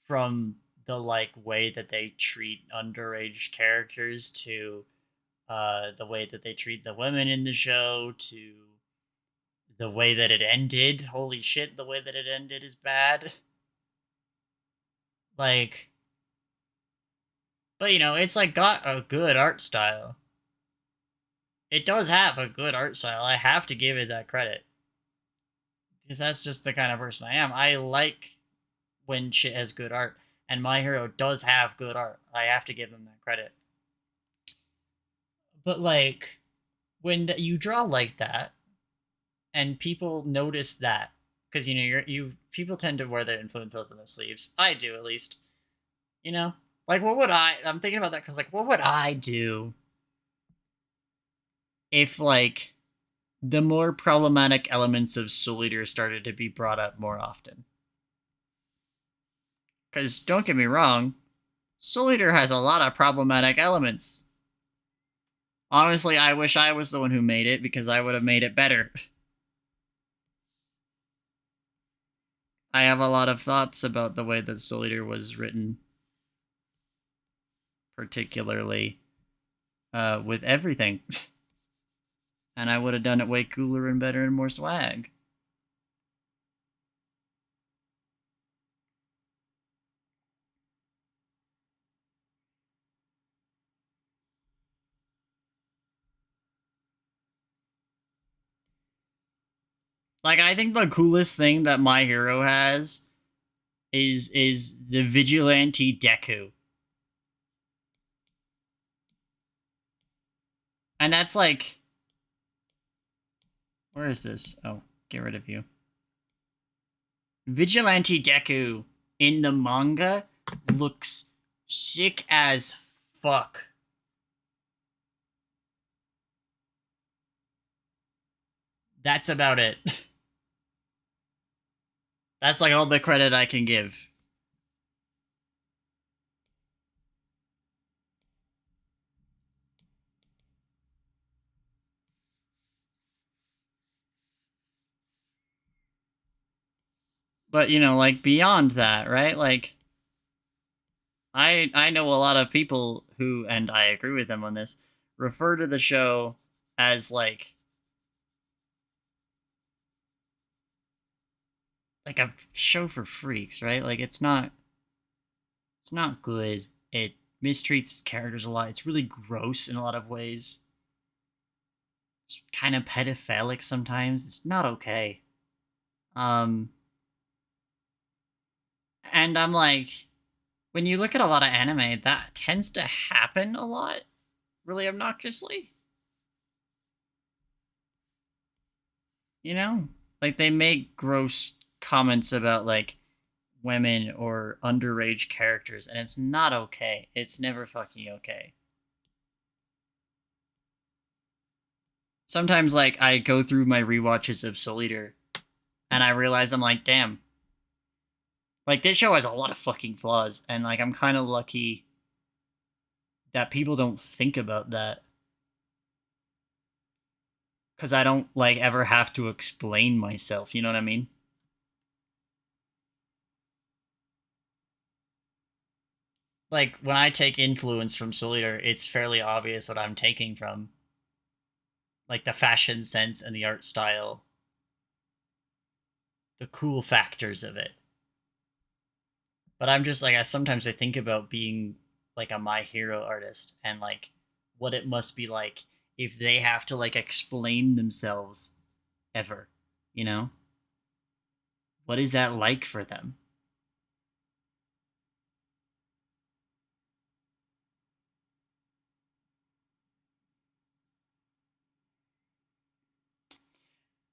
from the like way that they treat underage characters to the way that they treat the women in the show to the way that it ended. Holy shit, the way that it ended is bad. Like, but you know, it's like got a good art style. It does have a good art style. I have to give it that credit. Because that's just the kind of person I am. I like when shit has good art. And My Hero does have good art. I have to give them that credit. But like, when you draw like that, and people notice that, because you know you people tend to wear their influences on their sleeves. I do, at least. You know, like what would I'm thinking about that because like what would I do if like the more problematic elements of Soul Eater started to be brought up more often? Because don't get me wrong, Soul Eater has a lot of problematic elements. Honestly, I wish I was the one who made it because I would have made it better. I have a lot of thoughts about the way that Soul Eater was written, particularly with everything. And I would have done it way cooler and better and more swag. Like I think the coolest thing that My Hero has is the vigilante Deku. And that's like, where is this? Oh, get rid of you. Vigilante Deku in the manga looks sick as fuck. That's about it. That's like all the credit I can give. But you know, like beyond that, right? Like I know a lot of people who, and I agree with them on this, refer to the show as like a show for freaks, right? Like it's not good. It mistreats characters a lot. It's really gross in a lot of ways. It's kind of pedophilic sometimes. It's not okay. Um and I'm like, when you look at a lot of anime, that tends to happen a lot, really obnoxiously. You know? Like they make gross comments about like women or underage characters, and it's not okay. It's never fucking okay. Sometimes, like, I go through my rewatches of Soul Eater, and I realize I'm like, damn. Like, this show has a lot of fucking flaws, and, like, I'm kind of lucky that people don't think about that. Because I don't, like, ever have to explain myself, you know what I mean? Like, when I take influence from Soul Eater, it's fairly obvious what I'm taking from. Like, the fashion sense and the art style. The cool factors of it. But I'm just like, I think about being like a My Hero artist and like what it must be like if they have to like explain themselves ever, you know? What is that like for them?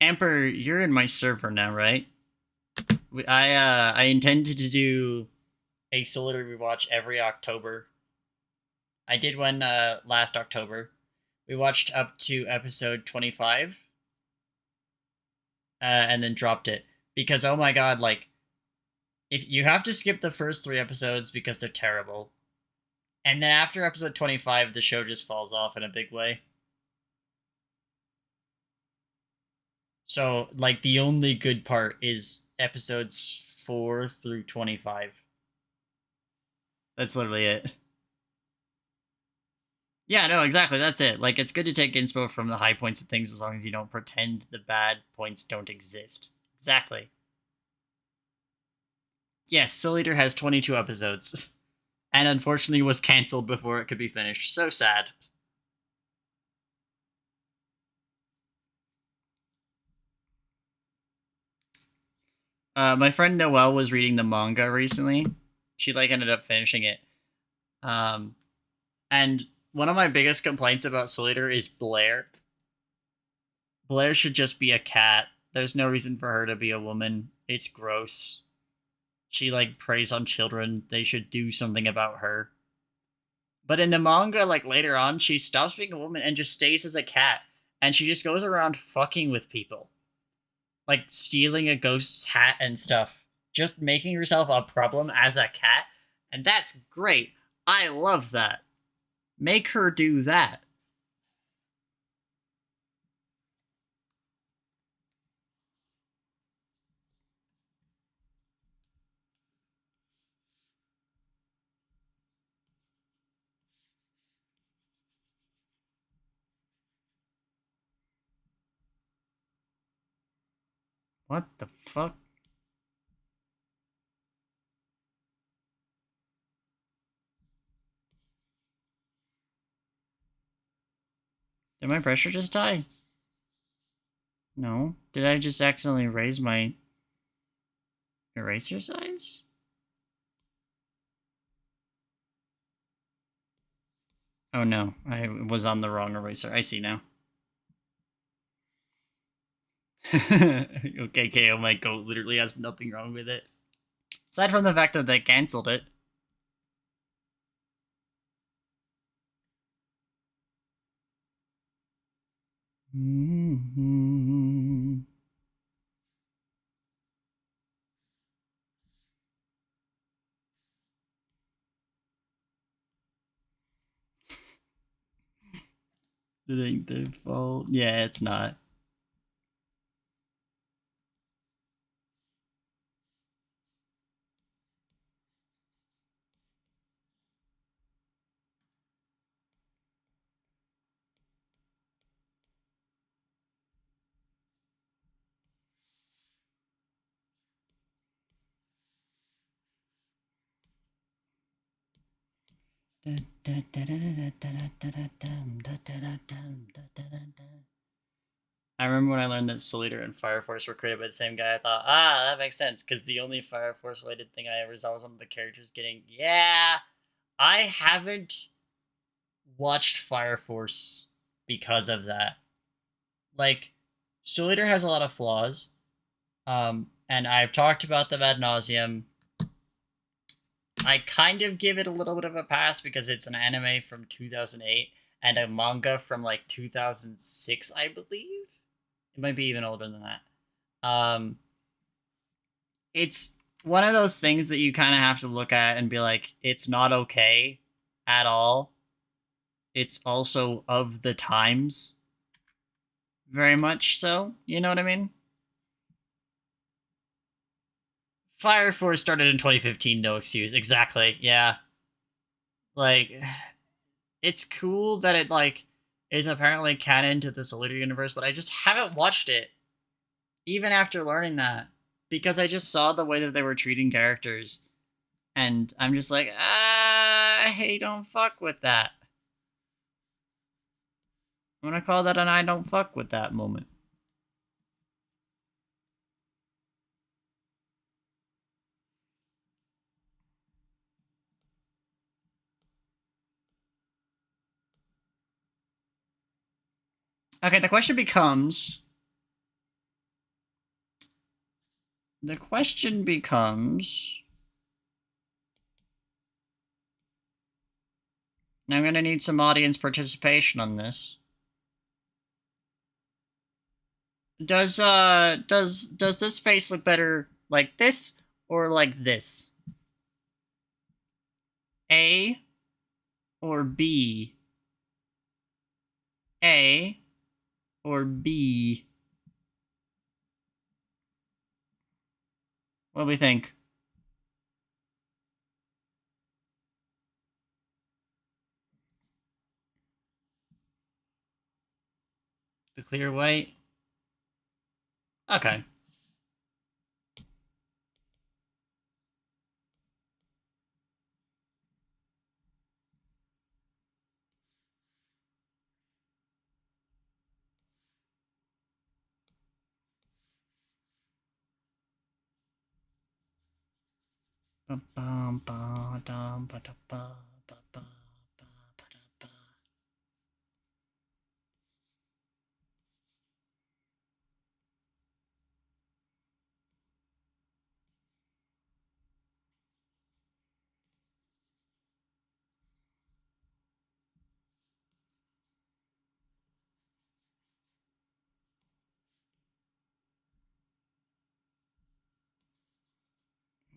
Amper, you're in my server now, right? I intended to do a Soul Eater rewatch every October. I did one last October. We watched up to episode 25 and then dropped it because oh my god, like if you have to skip the first 3 episodes because they're terrible, and then after episode 25, the show just falls off in a big way. So like the only good part is episodes 4 through 25. That's literally it. Yeah, no, exactly. That's it. Like, it's good to take inspo from the high points of things as long as you don't pretend the bad points don't exist. Exactly. Yes, Soul Eater has 22 episodes, and unfortunately was cancelled before it could be finished. So sad. My friend Noelle was reading the manga recently. She like ended up finishing it. Um, and one of my biggest complaints about Soul Eater is Blair. Blair should just be a cat. There's no reason for her to be a woman. It's gross. She like preys on children. They should do something about her. But in the manga, like later on, she stops being a woman and just stays as a cat. And she just goes around fucking with people. Like stealing a ghost's hat and stuff. Just making herself a problem as a cat. And that's great. I love that. Make her do that. What the fuck? Did my pressure just die? No. Did I just accidentally raise my eraser size? Oh no, I was on the wrong eraser. I see now. Okay, KO my goat literally has nothing wrong with it. Aside from the fact that they cancelled it. Mm-hmm. It ain't their fault. Yeah, it's not. I remember when I learned that Soul Eater and Fire Force were created by the same guy. I thought, that makes sense, because the only Fire Force related thing I ever saw was one of the characters getting. Yeah, I haven't watched Fire Force because of that. Like, Soul Eater has a lot of flaws, and I've talked about them ad nauseum. I kind of give it a little bit of a pass because it's an anime from 2008 and a manga from like 2006, I believe. It might be even older than that. It's one of those things that you kind of have to look at and be like, it's not okay at all. It's also of the times, very much so. You know what I mean? Fire Force started in 2015, no excuse. Exactly. Yeah. Like, it's cool that it like is apparently canon to the Solar universe, but I just haven't watched it even after learning that because I just saw the way that they were treating characters, and I'm just like, hey, don't fuck with that. I'm gonna call that an I don't fuck with that moment. Okay, the question becomes. The question becomes. Now I'm gonna need some audience participation on this. Does this face look better like this or like this? A or B? A or B? What do we think? The clear white? Okay.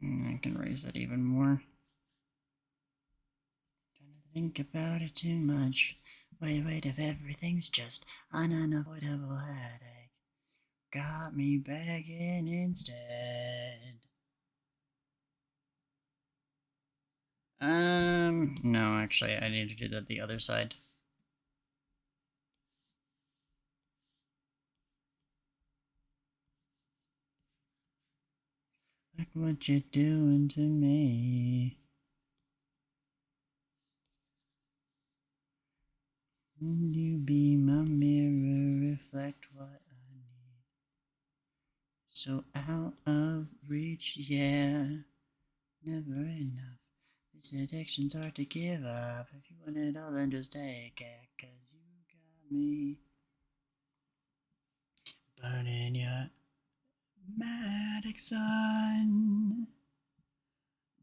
I can raise that even more. Trying to think about it too much. Wait, if everything's just an unavoidable headache. Got me begging instead. No, actually, I need to do that the other side. Look what you're doing to me. Will you be my mirror, reflect what I need? So out of reach, yeah, never enough. This addiction's hard to give up. If you want it all, then just take it, 'cause you got me burning your matic sun.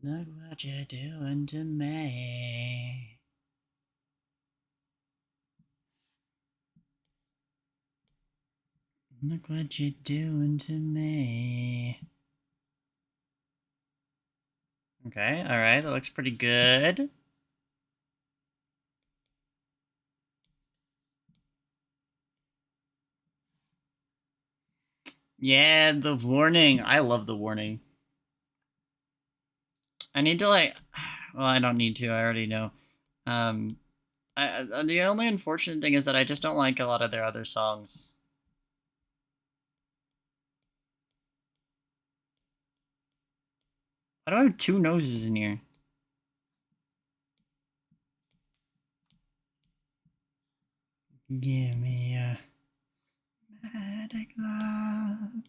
Look what you're doing to me. Look what you're doing to me. Okay, alright, that looks pretty good. Yeah, the warning. I love the warning. I need to like well, I don't need to. I already know. Um the only unfortunate thing is that I just don't like a lot of their other songs. Why do I have two noses in here? Give me a magic love.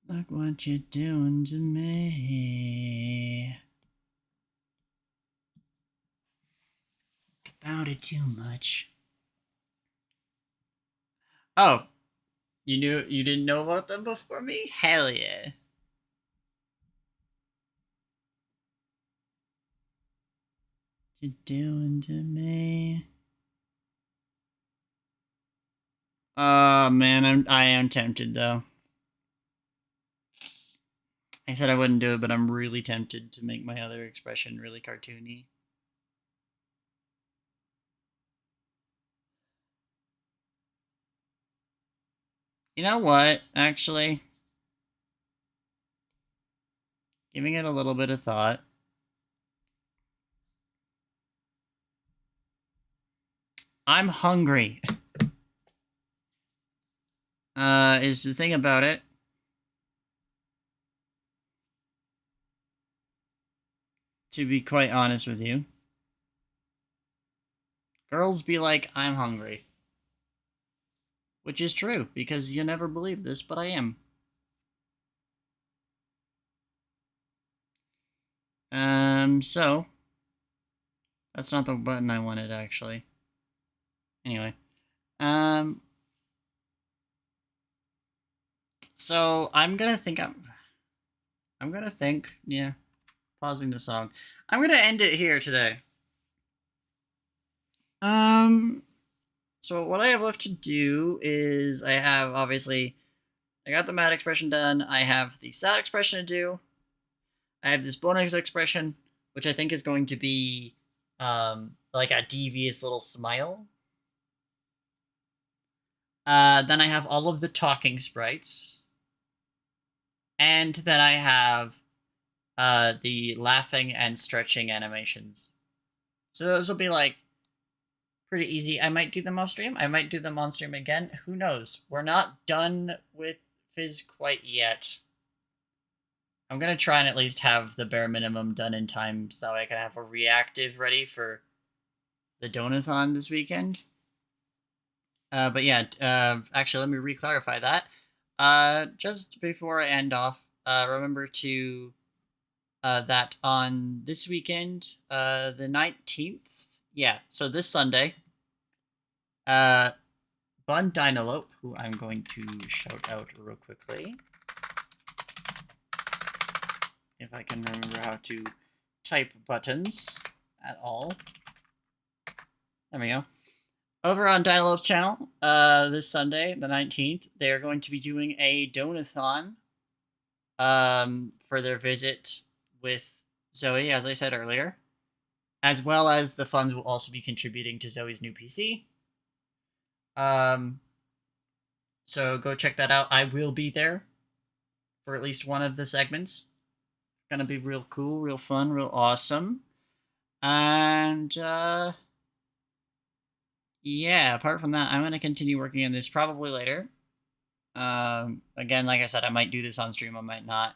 Look what you're doing to me. About it too much. Oh, you didn't know about them before me? Hell yeah. you doing to me? Oh man, I am tempted though. I said I wouldn't do it, but I'm really tempted to make my other expression really cartoony. You know what, actually? Giving it a little bit of thought. I'm hungry. Is the thing about it. To be quite honest with you. Girls be like, I'm hungry. Which is true, because you never believe this, but I am. So. That's not the button I wanted, actually. Anyway. So I'm gonna think yeah. Pausing the song. I'm gonna end it here today. So what I have left to do is I have, obviously, I got the mad expression done. I have the sad expression to do. I have this bonus expression, which I think is going to be, like a devious little smile. Then I have all of the talking sprites. And then I have the laughing and stretching animations. So those will be like pretty easy. I might do them off stream. I might do them on stream again. Who knows? We're not done with Fizz quite yet. I'm gonna try and at least have the bare minimum done in time so that I can have a reactive ready for the Donathon this weekend. But yeah, actually, let me re-clarify that. Just before I end off, remember to that on this weekend, the 19th. Yeah, so this Sunday, Bun Dynalope, who I'm going to shout out real quickly. If I can remember how to type buttons at all. There we go. Over on Dynalope's channel, this Sunday, the 19th, they're going to be doing a donathon for their visit with Zoe, as I said earlier. As well as the funds will also be contributing to Zoe's new PC. So go check that out. I will be there for at least one of the segments. It's gonna be real cool, real fun, real awesome. And yeah, apart from that, I'm gonna continue working on this probably later. Again, like I said, I might do this on stream, I might not.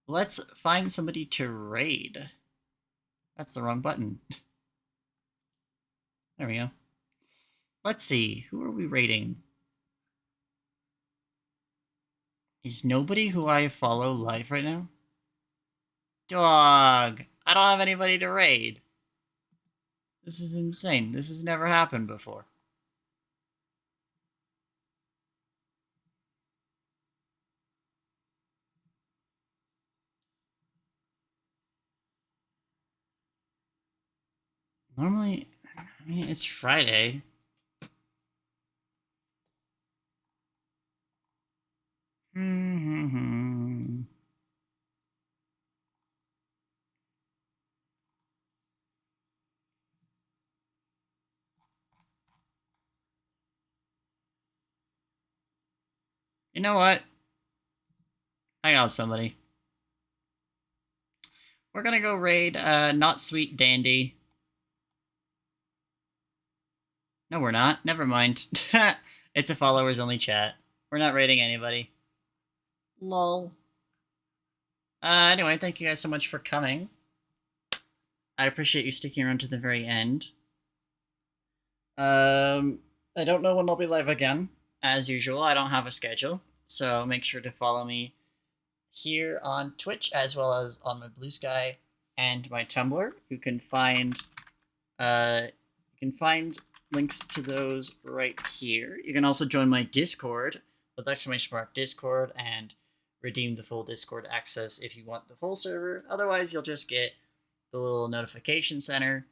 Let's find somebody to raid. That's the wrong button. There we go. Let's see, who are we raiding? Is nobody who I follow live right now? Dog! I don't have anybody to raid. This is insane. This has never happened before. Normally, I mean, it's Friday. You know what? I got somebody. We're gonna go raid Not Sweet Dandy. No, we're not. Never mind. It's a followers only chat. We're not raiding anybody. Lol. Anyway, thank you guys so much for coming. I appreciate you sticking around to the very end. I don't know when I'll be live again. As usual, I don't have a schedule, so make sure to follow me here on Twitch as well as on my Blue Sky and my Tumblr. You can find links to those right here. You can also join my Discord with exclamation mark Discord and redeem the full Discord access if you want the full server. Otherwise, you'll just get the little notification center,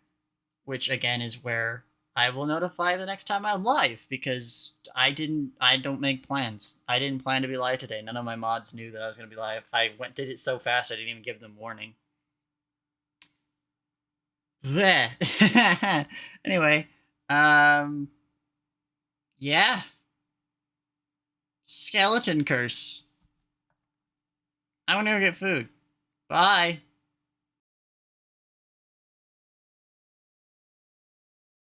which again is where I will notify the next time I'm live, because I don't make plans. I didn't plan to be live today. None of my mods knew that I was going to be live. I did it so fast I didn't even give them warning. Anyway, yeah. Skeleton curse. I want to go get food. Bye.